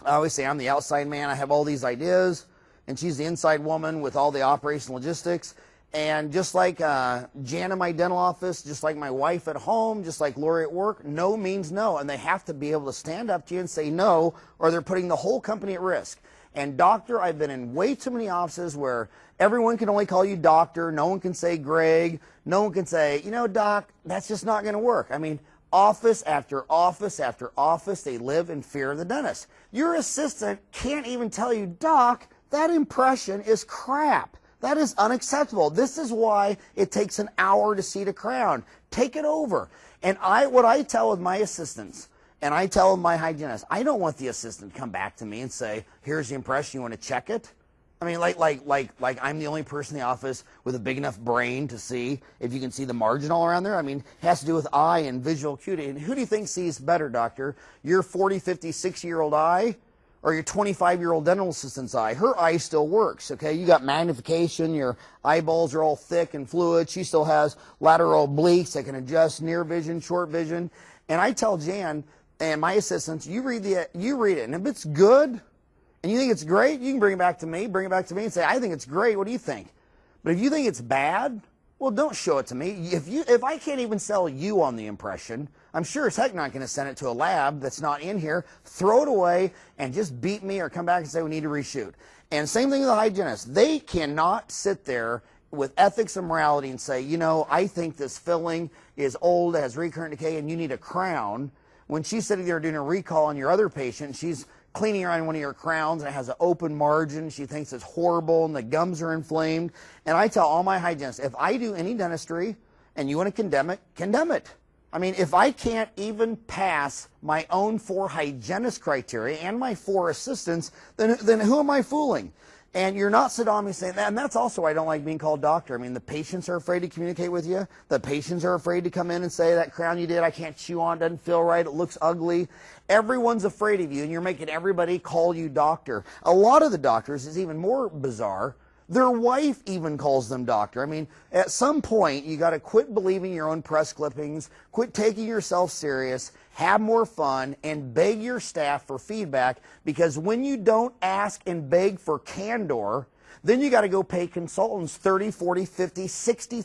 always say I'm the outside man. I have all these ideas, and she's the inside woman with all the operational logistics. And just like Jan in my dental office, just like my wife at home, just like Lori at work, no means no. And they have to be able to stand up to you and say no, or they're putting the whole company at risk. And doctor, I've been in way too many offices where everyone can only call you doctor. No one can say Greg. No one can say, doc, that's just not going to work. I mean, office after office after office, they live in fear of the dentist. Your assistant can't even tell you, doc, that impression is crap. That is unacceptable. This is why it takes an hour to seat a crown. Take it over. And what I tell with my assistants, and I tell my hygienist, I don't want the assistant to come back to me and say, here's the impression, you want to check it? I mean, like I'm the only person in the office with a big enough brain to see if you can see the margin all around there. I mean, it has to do with eye and visual acuity. And who do you think sees better, doctor? Your 40, 50, 60-year-old eye or your 25-year-old dental assistant's eye? Her eye still works, okay? You got magnification, your eyeballs are all thick and fluid. She still has lateral obliques that can adjust near vision, short vision. And I tell Jan and my assistants, you read it, and if it's good and you think it's great, you can bring it back to me and say, I think it's great, what do you think? But if you think it's bad, Well, don't show it to me. If I can't even sell you on the impression, I'm sure as heck not going to send it to a lab that's not in here. Throw it away and just beat me or come back and say we need to reshoot. And same thing with the hygienist. They cannot sit there with ethics and morality and say, you know, I think this filling is old, it has recurrent decay, and you need a crown. When she's sitting there doing a recall on your other patient, she's cleaning around one of your crowns and it has an open margin. She thinks it's horrible and the gums are inflamed. And I tell all my hygienists, if I do any dentistry and you want to condemn it, condemn it. I mean, if I can't even pass my own 4 hygienist criteria and my 4 assistants, then who am I fooling? And you're not Saddam Hussein. And that's also why I don't like being called doctor. I mean, the patients are afraid to communicate with you. The patients are afraid to come in and say, that crown you did, I can't chew on, doesn't feel right, it looks ugly. Everyone's afraid of you, and you're making everybody call you doctor. A lot of the doctors is even more bizarre. Their wife even calls them doctor. I mean, at some point, you got to quit believing your own press clippings, quit taking yourself serious, have more fun, and beg your staff for feedback, because when you don't ask and beg for candor, then you got to go pay consultants $30, $40, $50,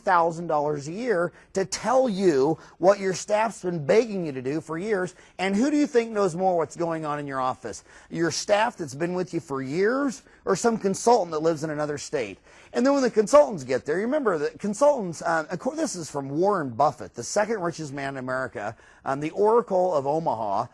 $60,000 a year to tell you what your staff's been begging you to do for years. And who do you think knows more what's going on in your office? Your staff that's been with you for years, or some consultant that lives in another state? And then when the consultants get there, you remember that consultants, of course, this is from Warren Buffett, the second richest man in America, the Oracle of Omaha,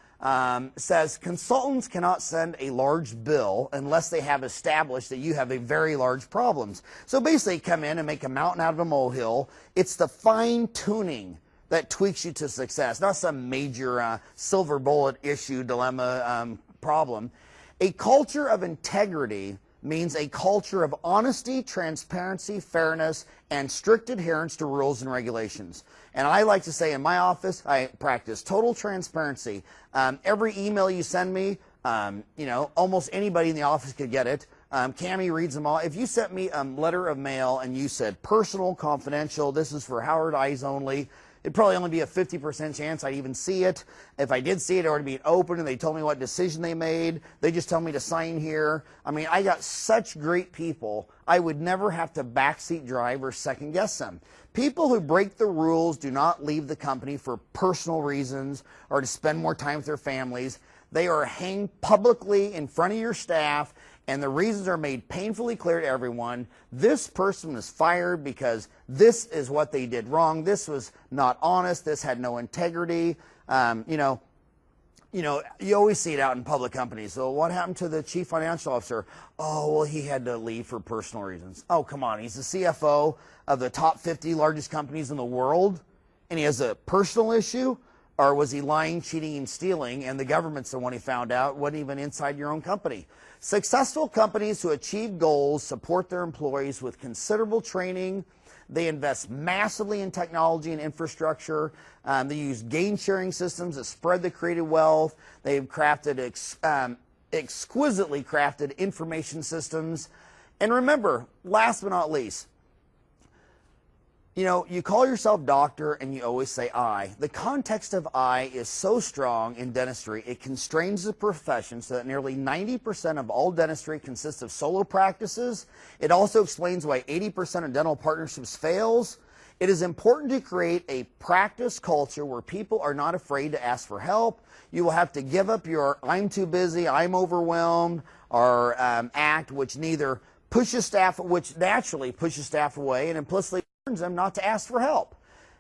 says consultants cannot send a large bill unless they have established that you have a very large problems. So basically come in and make a mountain out of a molehill. It's the fine tuning that tweaks you to success, not some major silver bullet issue, dilemma, problem. A culture of integrity means a culture of honesty, transparency, fairness, and strict adherence to rules and regulations. And I like to say in my office, I practice total transparency. Every email you send me, you know, almost anybody in the office could get it. Cammie reads them all. If you sent me a letter of mail and you said personal, confidential, this is for Howard eyes only, it'd probably only be a 50% chance I'd even see it. If I did see it, it would be open and they told me what decision they made. They just tell me to sign here. I mean, I got such great people, I would never have to backseat drive or second guess them. People who break the rules do not leave the company for personal reasons or to spend more time with their families. They are hanged publicly in front of your staff, and the reasons are made painfully clear to everyone. This person was fired because this is what they did wrong. This was not honest. This had no integrity. You always see it out in public companies. So what happened to the chief financial officer? Oh, well, he had to leave for personal reasons. Oh, come on. He's the CFO of the top 50 largest companies in the world, and he has a personal issue? Or was he lying, cheating, and stealing, and the government's the one he found out wasn't even inside your own company? Successful companies who achieve goals support their employees with considerable training. They invest massively in technology and infrastructure. They use gain-sharing systems that spread the creative wealth. They've crafted exquisitely crafted information systems. And remember, last but not least, you know, you call yourself doctor and you always say I. The context of I is so strong in dentistry, it constrains the profession so that nearly 90% of all dentistry consists of solo practices. It also explains why 80% of dental partnerships fails. It is important to create a practice culture where people are not afraid to ask for help. You will have to give up your I'm too busy, I'm overwhelmed, or act which neither pushes staff, which naturally pushes staff away and implicitly them not to ask for help.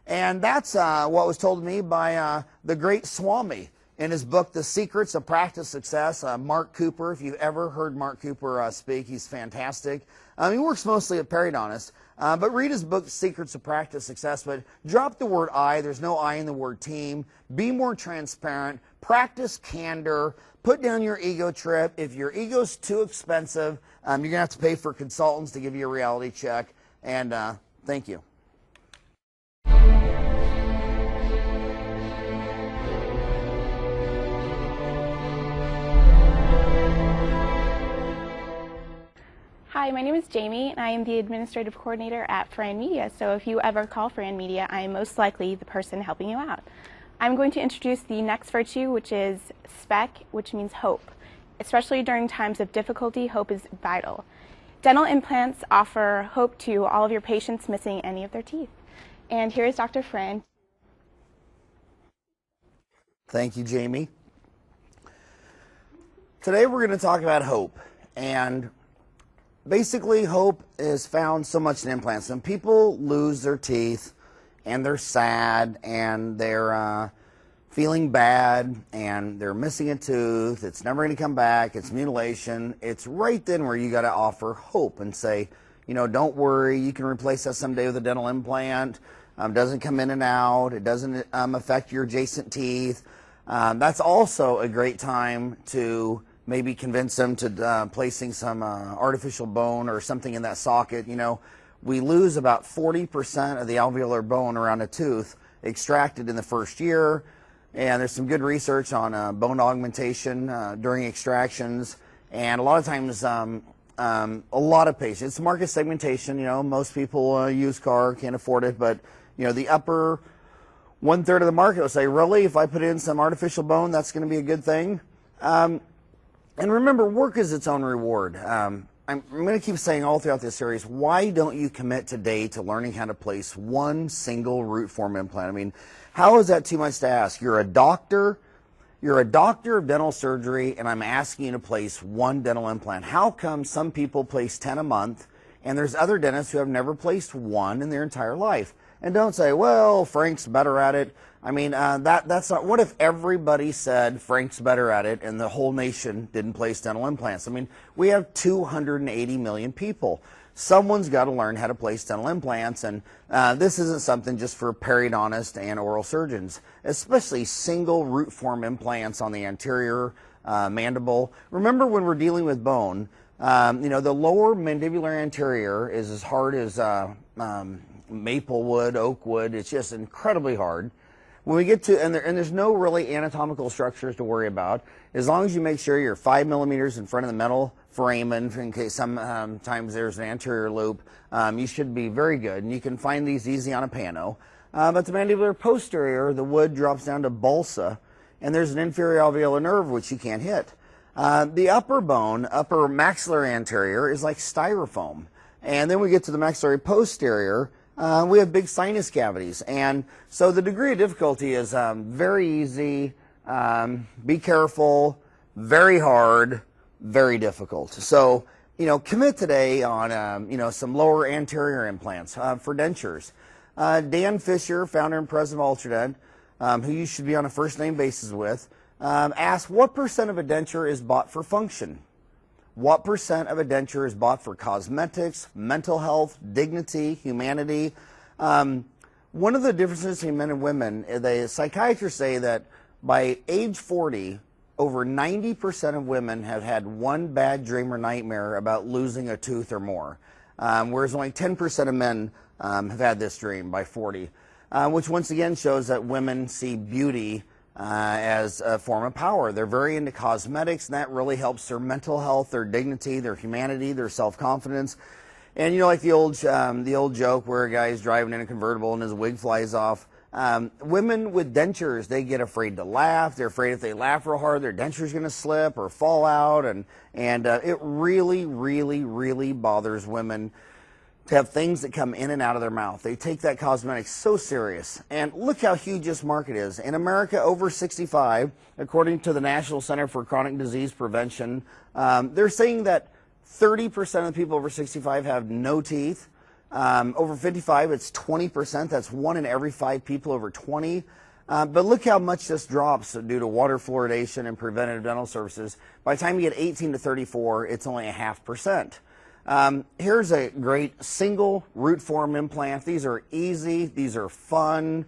And that's what was told to me by the great Swami in his book, The Secrets of Practice Success. Mark Cooper, if you've ever heard Mark Cooper speak, he's fantastic. He works mostly at periodontist, but read his book, Secrets of Practice Success, but drop the word I. There's no I in the word team. Be more transparent. Practice candor. Put down your ego trip. If your ego's too expensive, you're going to have to pay for consultants to give you a reality check. And thank you. Hi, my name is Jamie, and I am the administrative coordinator at Fran Media. So if you ever call Fran Media, I am most likely the person helping you out. I'm going to introduce the next virtue, which is SPEC, which means hope. Especially during times of difficulty, hope is vital. Dental implants offer hope to all of your patients missing any of their teeth. And here is Dr. Fran. Thank you, Jamie. Today we're going to talk about hope. And basically, hope is found so much in implants. And people lose their teeth, and they're sad, and they're feeling bad, and they're missing a tooth. It's never going to come back. It's mutilation. It's right then where you got to offer hope and say, you know, don't worry. You can replace that someday with a dental implant. Doesn't come in and out. It doesn't affect your adjacent teeth. That's also a great time to maybe convince them to placing some artificial bone or something in that socket. You know, we lose about 40% of the alveolar bone around a tooth extracted in the first year. And there's some good research on bone augmentation during extractions. And a lot of times, a lot of patients, it's market segmentation, you know, most people use car, can't afford it, but, you know, the upper 1/3 of the market will say, really, if I put in some artificial bone, that's going to be a good thing. And remember, work is its own reward. I'm going to keep saying all throughout this series, why don't you commit today to learning how to place one single root form implant? I mean, how is that too much to ask? You're a doctor of dental surgery, and I'm asking you to place one dental implant. How come some people place 10 a month, and there's other dentists who have never placed one in their entire life? And don't say, well, Frank's better at it. I mean, that's not, what if everybody said Frank's better at it and the whole nation didn't place dental implants? I mean, we have 280 million people. Someone's got to learn how to place dental implants, and this isn't something just for periodontist and oral surgeons, especially single root form implants on the anterior mandible. Remember, when we're dealing with bone, you know, the lower mandibular anterior is as hard as maple wood, oak wood. It's just incredibly hard. When we get to, and there's no really anatomical structures to worry about, as long as you make sure you're 5 millimeters in front of the metal foramen, in case sometimes there's an anterior loop, you should be very good. And you can find these easy on a pano. But the mandibular posterior, the wood drops down to balsa, and there's an inferior alveolar nerve which you can't hit. The upper bone, upper maxillary anterior, is like styrofoam. And then we get to the maxillary posterior, we have big sinus cavities. And so the degree of difficulty is very easy, be careful, very hard, very difficult. So, you know, commit today on, you know, some lower anterior implants for dentures. Dan Fisher, founder and president of Ultradent, who you should be on a first name basis with, asked what % of a denture is bought for function? What % of a denture is bought for cosmetics, mental health, dignity, humanity? One of the differences between men and women, the psychiatrists say that by age 40, over 90% of women have had one bad dream or nightmare about losing a tooth or more, whereas only 10% of men have had this dream by 40, which once again shows that women see beauty as a form of power. They're very into cosmetics, and that really helps their mental health, their dignity, their humanity, their self-confidence. And you know, like the old joke where a guy is driving in a convertible and his wig flies off. Women with dentures, they get afraid to laugh. They're afraid if they laugh real hard, their denture's going to slip or fall out, and it really, really, really bothers women to have things that come in and out of their mouth. They take that cosmetics so serious. And look how huge this market is. In America, over 65, according to the National Center for Chronic Disease Prevention, they're saying that 30% of the people over 65 have no teeth. Over 55, it's 20%. That's 1 in every 5 people over 20. But look how much this drops due to water fluoridation and preventative dental services. By the time you get 18 to 34, it's only 0.5%. Here's a great single root form implant. These are easy. These are fun.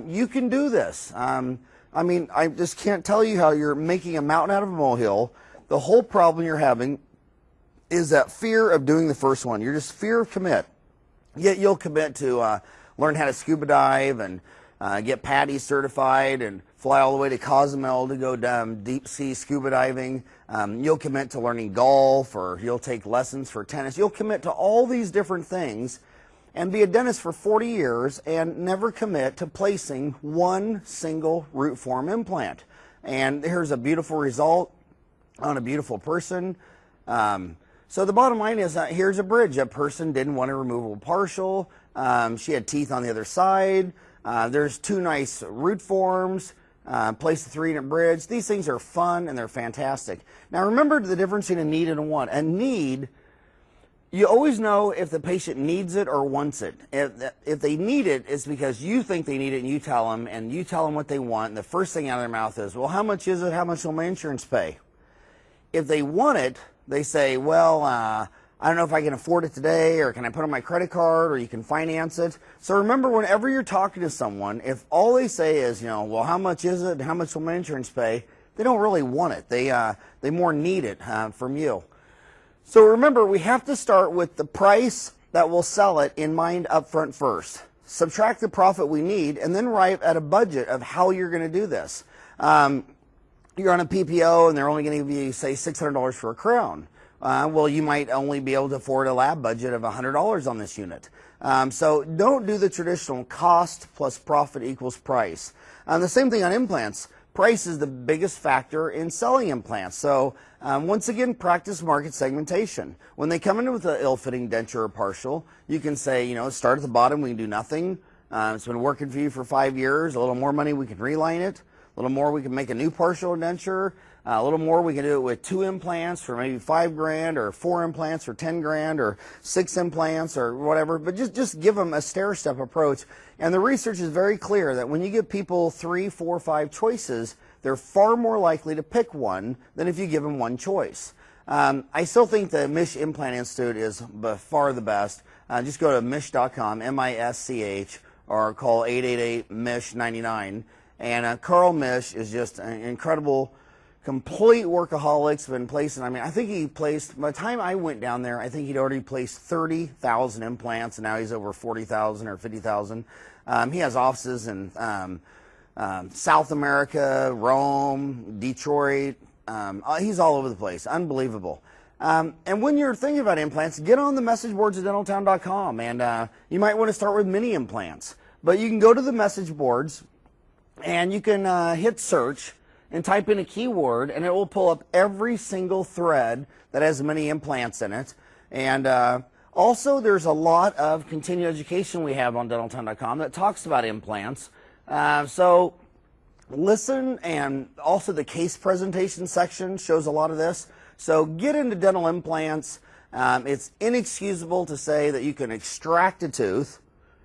You can do this. I mean, I just can't tell you how you're making a mountain out of a molehill. The whole problem you're having is that fear of doing the first one. You're just fear of commit. Yet you'll commit to learn how to scuba dive and get PADI certified and fly all the way to Cozumel to go down deep sea scuba diving. You'll commit to learning golf, or you'll take lessons for tennis. You'll commit to all these different things and be a dentist for 40 years and never commit to placing one single root form implant. And here's a beautiful result on a beautiful person. So the bottom line is, here's a bridge. A person didn't want a removable partial. She had teeth on the other side. There's 2 nice root forms. Place the 3-unit bridge. These things are fun and they're fantastic. Now remember the difference between a need and a want. A need, you always know if the patient needs it or wants it. If they need it, it's because you think they need it and you tell them what they want, and the first thing out of their mouth is, well, how much is it? How much will my insurance pay? If they want it, they say, well, I don't know if I can afford it today, or can I put it on my credit card, or you can finance it. So remember, whenever you're talking to someone, if all they say is, well, how much is it? How much will my insurance pay? They don't really want it. They more need it from you. So remember, we have to start with the price that will sell it in mind up front first. Subtract the profit we need, and then arrive at a budget of how you're going to do this. You're on a PPO, and they're only going to give you, say, $600 for a crown. Well, you might only be able to afford a lab budget of $100 on this unit. So don't do the traditional cost plus profit equals price. The same thing on implants. Price is the biggest factor in selling implants. So once again, practice market segmentation. When they come in with an ill-fitting denture or partial, you can say, start at the bottom, we can do nothing. It's been working for you for 5 years. A little more money, we can reline it. A little more, we can make a new partial denture. A little more, we can do it with 2 implants for maybe $5,000, or 4 implants for $10,000, or 6 implants, or whatever. But just give them a stair-step approach. And the research is very clear that when you give people 3, 4, 5 choices, they're far more likely to pick one than if you give them one choice. I still think the Misch Implant Institute is by far the best. Just go to misch.com, M-I-S-C-H, or call 888-MISH-99. And Carl Misch is just an incredible, complete workaholic. Been placing, I think he placed, by the time I went down there, I think he'd already placed 30,000 implants, and now he's over 40,000 or 50,000. He has offices in South America, Rome, Detroit. He's all over the place. Unbelievable. And when you're thinking about implants, get on the message boards at dentaltown.com, and you might want to start with mini implants. But you can go to the message boards, and you can hit search and type in a keyword, and it will pull up every single thread that has many implants in it. And also, there's a lot of continuing education we have on dentaltown.com that talks about implants. So listen, and also the case presentation section shows a lot of this. So get into dental implants. It's inexcusable to say that you can extract a tooth,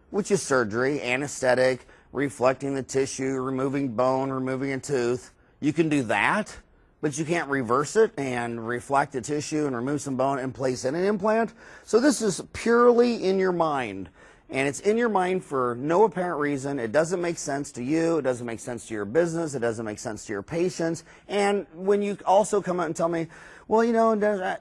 which is surgery, anesthetic, reflecting the tissue, removing bone, removing a tooth. You can do that, but you can't reverse it and reflect the tissue and remove some bone and place in an implant. So this is purely in your mind, and it's in your mind for no apparent reason. It doesn't make sense to you. It doesn't make sense to your business. It doesn't make sense to your patients. And when you also come out and tell me, well, in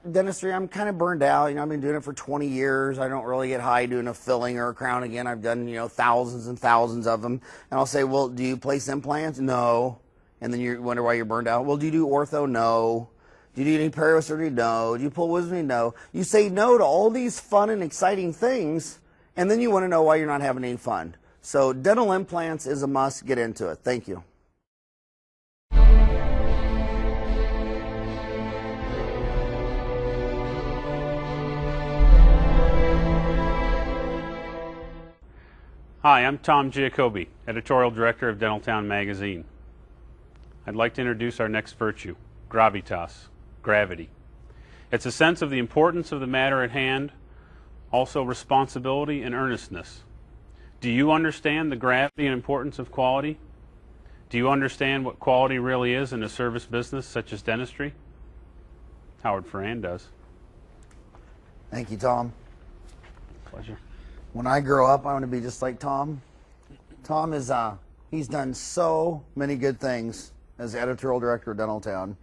dentistry, I'm kind of burned out. I've been doing it for 20 years. I don't really get high doing a filling or a crown again. I've done, thousands and thousands of them. And I'll say, well, do you place implants? No. And then you wonder why you're burned out. Well, do you do ortho? No. Do you do any periosurgery? No. Do you pull wisdom? No. You say no to all these fun and exciting things, and then you want to know why you're not having any fun. So dental implants is a must. Get into it. Thank you. Hi, I'm Tom Giacobbe, Editorial Director of Dentaltown Magazine. I'd like to introduce our next virtue, gravitas, gravity. It's a sense of the importance of the matter at hand, also responsibility and earnestness. Do you understand the gravity and importance of quality? Do you understand what quality really is in a service business such as dentistry? Howard Ferrand does. Thank you, Tom. Pleasure. When I grow up, I want to be just like Tom. Tom is, he's done so many good things as editorial director of Dentaltown.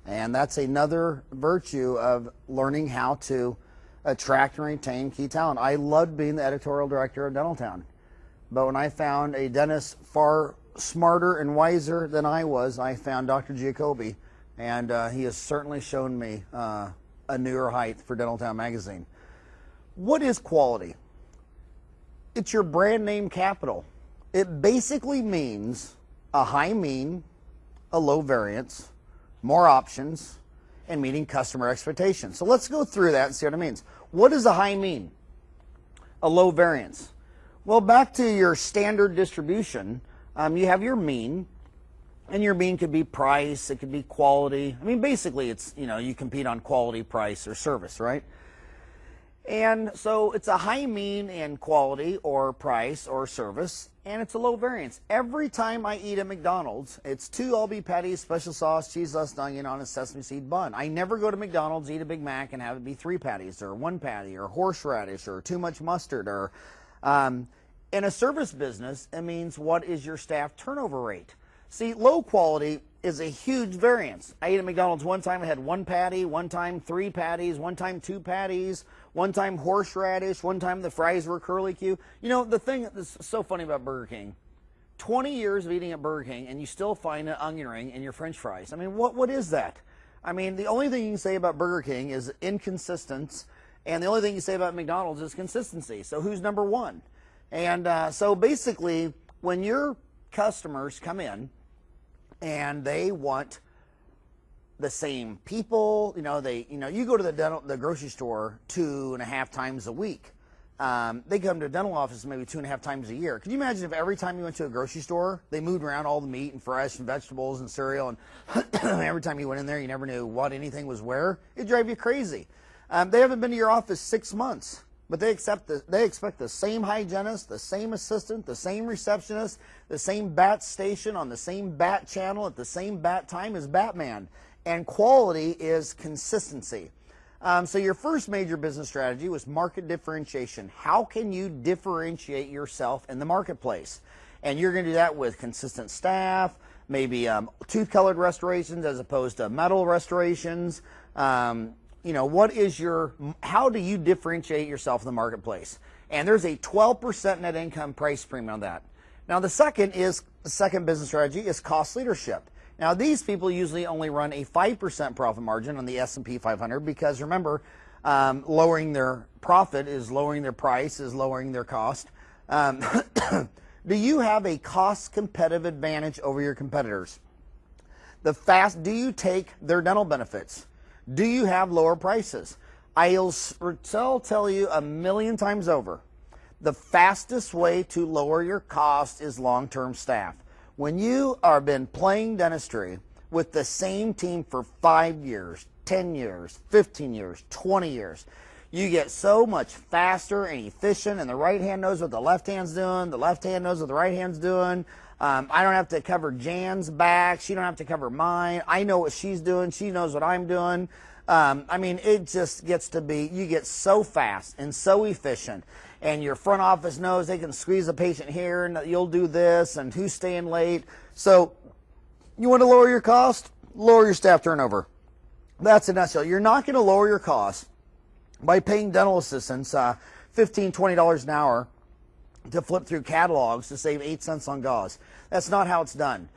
And that's another virtue of learning how to attract and retain key talent. I loved being the editorial director of Dentaltown. But when I found a dentist far smarter and wiser than I was, I found Dr. Giacobbe. And he has certainly shown me a newer height for Dentaltown Magazine. What is quality? It's your brand name capital. It basically means a high mean, a low variance, more options, and meeting customer expectations. So let's go through that and see what it means. What does a high mean? A low variance. Well, back to your standard distribution, you have your mean, and your mean could be price, it could be quality. I mean, basically, it's, you compete on quality, price, or service, right? And so it's a high mean in quality or price or service, and it's a low variance. Every time I eat at McDonald's, it's 2 all-beef patties, special sauce, cheese, less onion on a sesame seed bun. I never go to McDonald's, eat a Big Mac, and have it be 3 patties or 1 patty or horseradish or too much mustard. Or in a service business, it means what is your staff turnover rate? See, low quality is a huge variance. I ate at McDonald's one time, I had 1 patty, one time 3 patties, one time 2 patties, one time horseradish, one time the fries were curly Q. The thing that's so funny about Burger King, 20 years of eating at Burger King and you still find an onion ring in your French fries. I mean, what is that? I mean, the only thing you can say about Burger King is inconsistence, and the only thing you say about McDonald's is consistency. So who's number one? And so basically, when your customers come in and they want the same people, you go to the grocery store 2.5 times a week. They come to a dental office maybe 2.5 times a year. Could you imagine if every time you went to a grocery store, they moved around all the meat and fresh and vegetables and cereal, and every time you went in there, you never knew what anything was where? It'd drive you crazy. They haven't been to your office 6 months, but they expect the same hygienist, the same assistant, the same receptionist, the same bat station on the same bat channel at the same bat time as Batman. And quality is consistency. So your first major business strategy was market differentiation. How can you differentiate yourself in the marketplace? And you're going to do that with consistent staff, maybe tooth-colored restorations as opposed to metal restorations. How do you differentiate yourself in the marketplace? And there's a 12% net income price premium on that. Now the second business strategy is cost leadership. Now these people usually only run a 5% profit margin on the S&P 500 because remember, lowering their profit is lowering their price, is lowering their cost. Do you have a cost competitive advantage over your competitors? Do you take their dental benefits? Do you have lower prices? I'll tell you 1,000,000 times over, the fastest way to lower your cost is long-term staff. When you have been playing dentistry with the same team for 5 years, 10 years, 15 years, 20 years, you get so much faster and efficient, and the right hand knows what the left hand's doing, the left hand knows what the right hand's doing. I don't have to cover Jan's back, she don't have to cover mine. I know what she's doing, she knows what I'm doing. It just gets to be, you get so fast and so efficient, and your front office knows they can squeeze a patient here and you'll do this and who's staying late. So you want to lower your cost? Lower your staff turnover. That's in a nutshell. You're not going to lower your costs by paying dental assistants $15, $20 an hour to flip through catalogs to save 8 cents on gauze. That's not how it's done.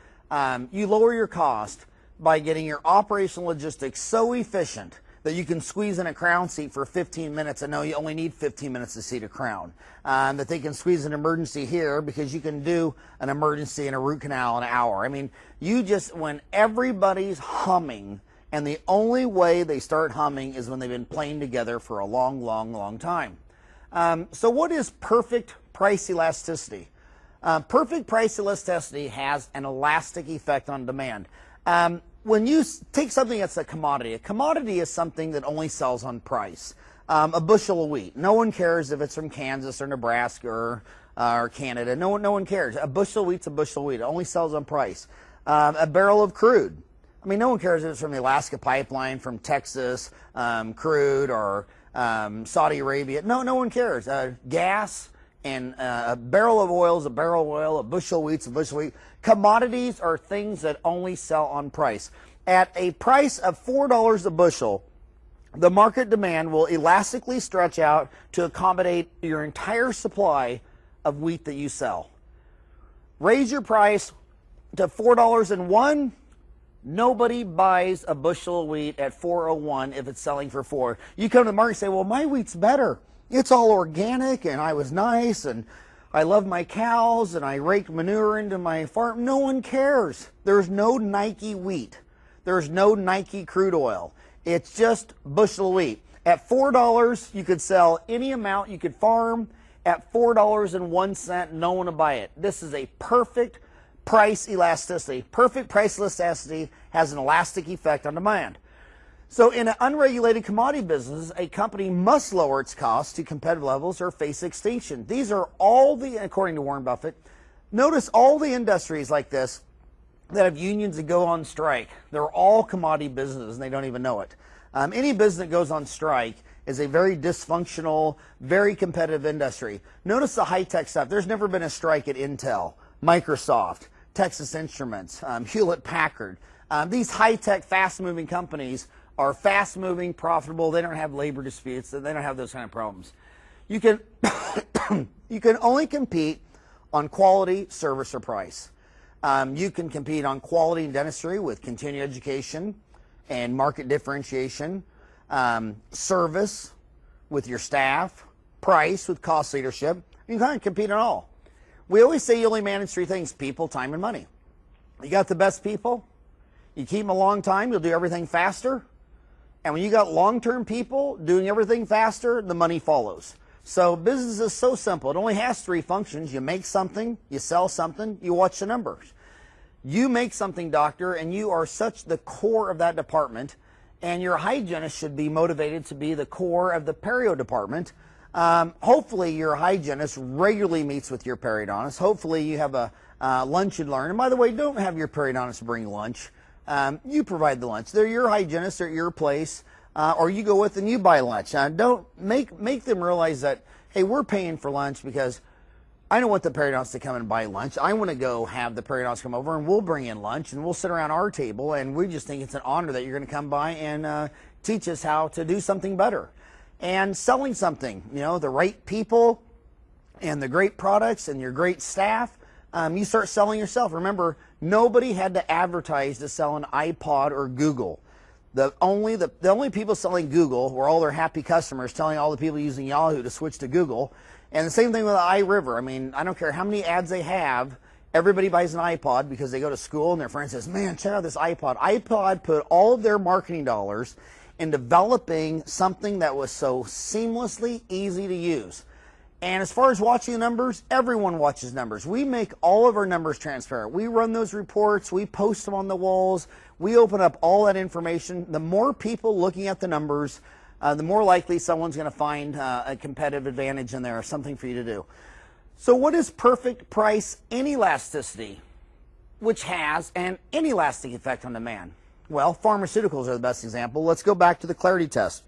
You lower your cost by getting your operational logistics so efficient that you can squeeze in a crown seat for 15 minutes and know you only need 15 minutes to seat a crown. That they can squeeze an emergency here because you can do an emergency and a root canal in an hour. When everybody's humming, and the only way they start humming is when they've been playing together for a long, long, long time. So what is perfect price elasticity? Perfect price elasticity has an elastic effect on demand. When you take something that's a commodity is something that only sells on price. A bushel of wheat, no one cares if it's from Kansas or Nebraska or Canada. No one cares. A bushel of wheat's a bushel of wheat. It only sells on price. A barrel of crude. No one cares if it's from the Alaska pipeline, from Texas, crude, or Saudi Arabia. No one cares. Gas and a barrel of oil is a barrel of oil. A bushel of wheat's a bushel of wheat. Commodities are things that only sell on price. At a price of $4 a bushel, the market demand will elastically stretch out to accommodate your entire supply of wheat that you sell. Raise your price to $4.01. Nobody buys a bushel of wheat at $4.01 if it's selling for $4. You come to the market and say, well, my wheat's better. It's all organic, and I was nice, and I love my cows, and I raked manure into my farm. No one cares. There's no Nike wheat. There's no Nike crude oil. It's just bushel of wheat. At $4, you could sell any amount you could farm. At $4.01, no one will buy it. This is a perfect price elasticity. Perfect price elasticity has an elastic effect on demand. So in an unregulated commodity business, a company must lower its costs to competitive levels or face extinction. These are all the, according to Warren Buffett, notice all the industries like this that have unions that go on strike. They're all commodity businesses and they don't even know it. Any business that goes on strike is a very dysfunctional, very competitive industry. Notice the high-tech stuff. There's never been a strike at Intel, Microsoft, Texas Instruments, Hewlett-Packard. These high-tech, fast-moving companies are fast-moving, profitable. They don't have labor disputes. They don't have those kind of problems. You can, you can only compete on quality, service, or price. You can compete on quality in dentistry with continuing education and market differentiation, service with your staff, price with cost leadership. You can kind of compete on all. We always say you only manage three things: people, time, and money. You got the best people, you keep them a long time, you'll do everything faster. And when you got long-term people doing everything faster, the money follows. So business is so simple. It only has three functions. You make something, you sell something, you watch the numbers. You make something, doctor, and you are such the core of that department, and your hygienist should be motivated to be the core of the perio department. Hopefully your hygienist regularly meets with your periodontist. Hopefully you have a lunch and learn. And by the way, don't have your periodontist bring lunch. You provide the lunch. They're your hygienist, they're at your place, or you go with and you buy lunch. Don't make them realize that, hey, we're paying for lunch because I don't want the periodontist to come and buy lunch. I want to go have the periodontist come over and we'll bring in lunch and we'll sit around our table, and we just think it's an honor that you're going to come by and teach us how to do something better. And selling something, you know, the right people and the great products and your great staff, you start selling yourself. Remember, nobody had to advertise to sell an iPod or Google. The only people selling Google were all their happy customers telling all the people using Yahoo to switch to Google. And the same thing with iRiver. I mean, I don't care how many ads they have, everybody buys an iPod because they go to school and their friend says, man, check out this iPod. iPod put all of their marketing dollars in developing something that was so seamlessly easy to use. And as far as watching the numbers, everyone watches numbers. We make all of our numbers transparent. We run those reports, we post them on the walls, we open up all that information. The more people looking at the numbers, the more likely someone's going to find a competitive advantage in there, or something for you to do. So what is perfect price inelasticity, which has an inelastic effect on demand? Well, pharmaceuticals are the best example. Let's go back to the clarity test.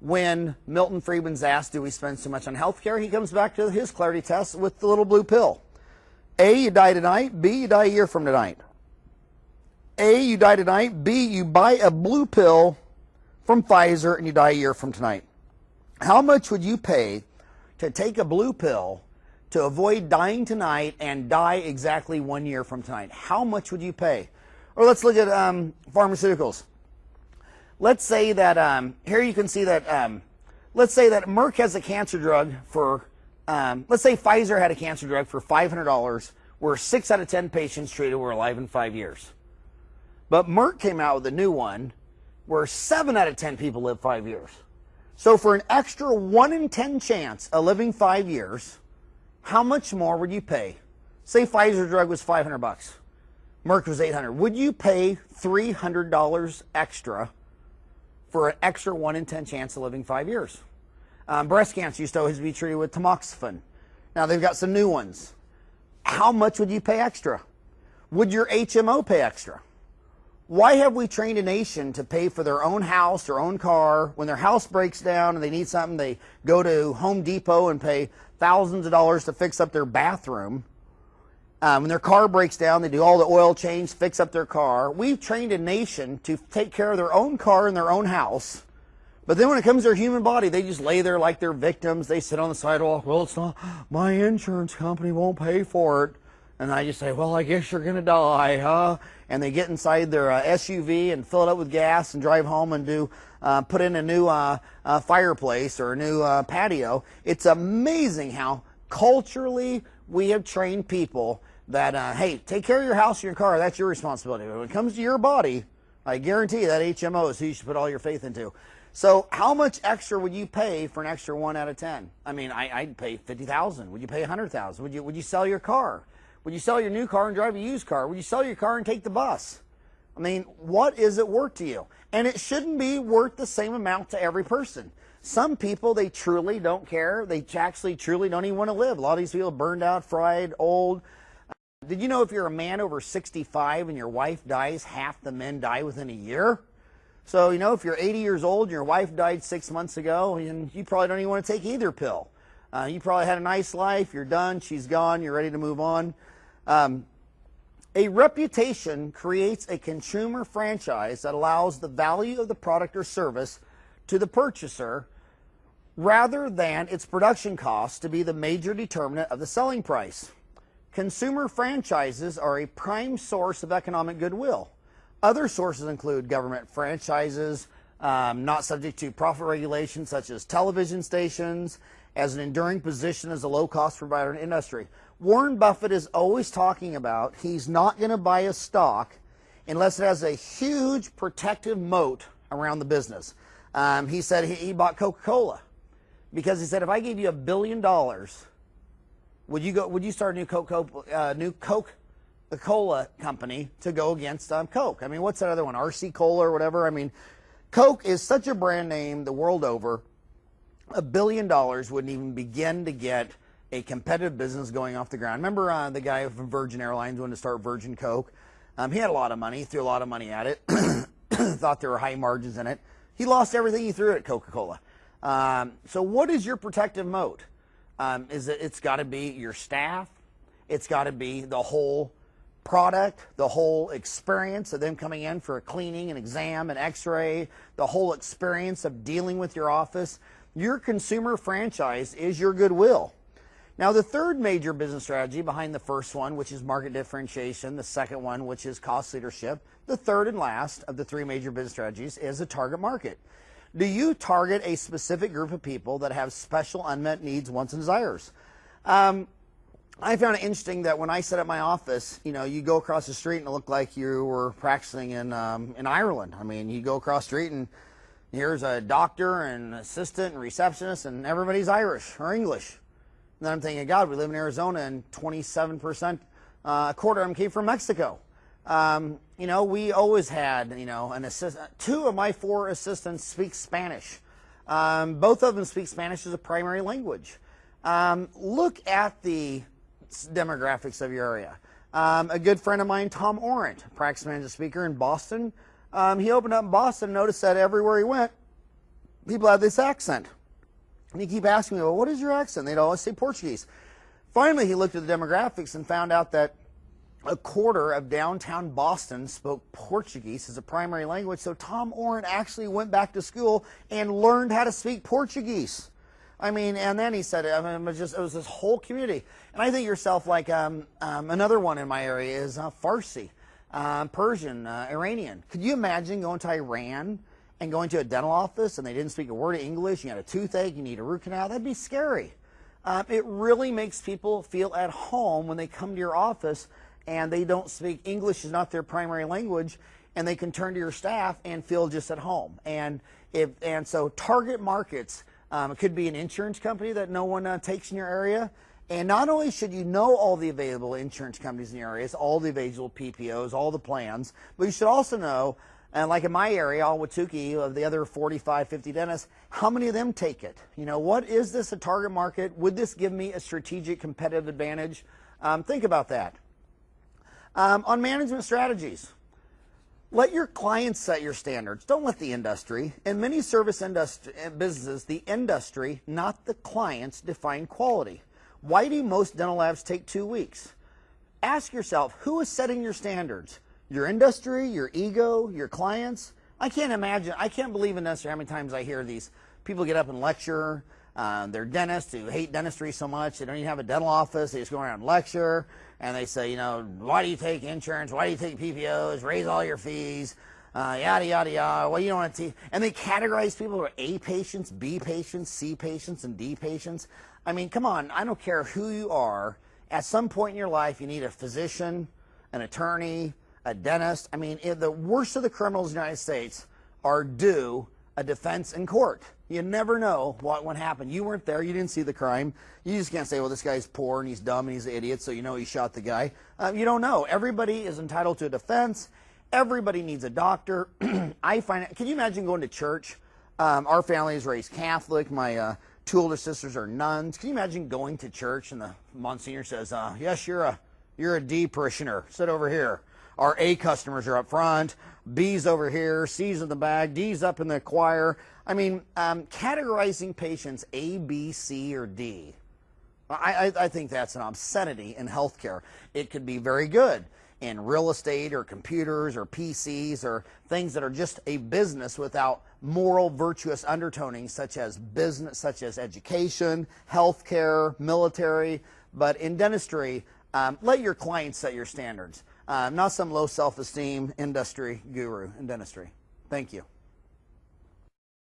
When Milton Friedman's asked, do we spend so much on healthcare? He comes back to his clarity test with the little blue pill. A, you die tonight. B, you die a year from tonight. A, you die tonight. B, you buy a blue pill from Pfizer and you die a year from tonight. How much would you pay to take a blue pill to avoid dying tonight and die exactly 1 year from tonight? How much would you pay? Or let's look at pharmaceuticals. Let's say that, here you can see that, let's say that Merck has a cancer drug for, let's say Pfizer had a cancer drug for $500, where 6 out of 10 patients treated were alive in 5 years. But Merck came out with a new one where 7 out of 10 people live 5 years. So for an extra 1 in 10 chance of living 5 years, how much more would you pay? Say Pfizer drug was $500, Merck was $800. Would you pay $300 extra for an extra 1 in 10 chance of living 5 years? Breast cancer used to always be treated with tamoxifen. Now they've got some new ones. How much would you pay extra? Would your HMO pay extra? Why have we trained a nation to pay for their own house, their own car? When their house breaks down and they need something, they go to Home Depot and pay thousands of dollars to fix up their bathroom. When their car breaks down, they do all the oil change, fix up their car. We've trained a nation to take care of their own car and their own house. But then when it comes to their human body, they just lay there like they're victims. They sit on the sidewalk. Well, it's not, my insurance company won't pay for it. And I just say, well, I guess you're going to die, huh? And they get inside their SUV and fill it up with gas and drive home and put in a new fireplace or a new patio. It's amazing how culturally we have trained people that, hey, take care of your house and your car. That's your responsibility. When it comes to your body, I guarantee you that HMO is who you should put all your faith into. So how much extra would you pay for an extra 1 out of 10? I mean, I'd pay $50,000. Would you pay $100,000? Would you sell your car? Would you sell your new car and drive a used car? Would you sell your car and take the bus? I mean, what is it worth to you? And it shouldn't be worth the same amount to every person. Some people, they truly don't care. They actually truly don't even want to live. A lot of these people are burned out, fried, old. Did you know if you're a man over 65 and your wife dies, half the men die within a year? So, you know, if you're 80 years old and your wife died 6 months ago, and you probably don't even want to take either pill. You probably had a nice life, you're done, she's gone, you're ready to move on. A reputation creates a consumer franchise that allows the value of the product or service to the purchaser rather than its production costs to be the major determinant of the selling price. Consumer franchises are a prime source of economic goodwill. Other sources include government franchises, not subject to profit regulations such as television stations, as an enduring position as a low-cost provider in the industry. Warren Buffett is always talking about he's not going to buy a stock unless it has a huge protective moat around the business. He said he bought Coca-Cola because he said, if I gave you $1 billion, would you start a new Coca-Cola company to go against Coke? I mean, what's that other one? RC Cola or whatever? I mean, Coke is such a brand name the world over. $1 billion wouldn't even begin to get a competitive business going off the ground. Remember the guy from Virgin Airlines wanted to start Virgin Coke? He had a lot of money, threw a lot of money at it, thought there were high margins in it. He lost everything he threw at Coca-Cola. So what is your protective moat? It's got to be your staff. It's got to be the whole product, the whole experience of them coming in for a cleaning, an exam, an x-ray, the whole experience of dealing with your office. Your consumer franchise is your goodwill. Now, the third major business strategy behind the first one, which is market differentiation, the second one, which is cost leadership, the third and last of the three major business strategies is a target market. Do you target a specific group of people that have special unmet needs, wants, and desires? I found it interesting that when I set up my office, you know, you go across the street and it looked like you were practicing in Ireland. I mean, you go across the street and here's a doctor and assistant and receptionist and everybody's Irish or English. And then I'm thinking, God, we live in Arizona and 27%, a quarter of them came from Mexico. You know, we always had, you know, an assistant. 2 of my 4 assistants speak Spanish. Both of them speak Spanish as a primary language. Look at the demographics of your area. A good friend of mine, Tom Orant, practice manager speaker in Boston. He opened up in Boston and noticed that everywhere he went, people had this accent. And he keep asking me, well, what is your accent? They'd always say Portuguese. Finally, he looked at the demographics and found out that a quarter of downtown Boston spoke Portuguese as a primary language. So Tom Orant actually went back to school and learned how to speak Portuguese. I mean, and then he said, I mean, it was this whole community. And I think yourself, like another one in my area is Farsi, Persian, Iranian. Could you imagine going to Iran and going to a dental office and they didn't speak a word of English, you had a toothache, you need a root canal? That'd be scary. It really makes people feel at home when they come to your office and they don't speak English, is not their primary language, and they can turn to your staff and feel just at home. And so target markets, it could be an insurance company that no one takes in your area. And not only should you know all the available insurance companies in your areas, all the available PPOs, all the plans, but you should also know, and like in my area, Ahwatukee, of the other 45, 50 dentists, how many of them take it? You know, what is this a target market? Would this give me a strategic competitive advantage? Think about that. On management strategies, let your clients set your standards. Don't let the industry. In many service businesses, the industry, not the clients, define quality. Why do most dental labs take 2 weeks? Ask yourself, who is setting your standards? Your industry, your ego, your clients? I can't believe in dentistry how many times I hear these people get up and lecture. They're dentists who hate dentistry so much, they don't even have a dental office, they just go around and lecture, and they say, you know, why do you take insurance, why do you take PPOs, raise all your fees, yada, yada, yada, well, you don't want to, and they categorize people who are A patients, B patients, C patients, and D patients. I mean, come on, I don't care who you are, at some point in your life, you need a physician, an attorney, a dentist. I mean, the worst of the criminals in the United States are due a defense in court. You never know what would happen. You weren't there. You didn't see the crime. You just can't say, well, this guy's poor and he's dumb and he's an idiot, so you know he shot the guy. You don't know. Everybody is entitled to a defense. Everybody needs a doctor. I find it, can you imagine going to church? Our family is raised Catholic. My two older sisters are nuns. Can you imagine going to church and the Monsignor says, yes, you're a D parishioner. Sit over here. Our A customers are up front, B's over here, C's in the back, D's up in the choir. I mean, categorizing patients A, B, C, or D, I think that's an obscenity in healthcare. It could be very good in real estate or computers or PCs or things that are just a business without moral, virtuous undertoning, such as business, such as education, healthcare, military. But in dentistry, let your clients set your standards. Not some low self-esteem industry guru in dentistry. Thank you.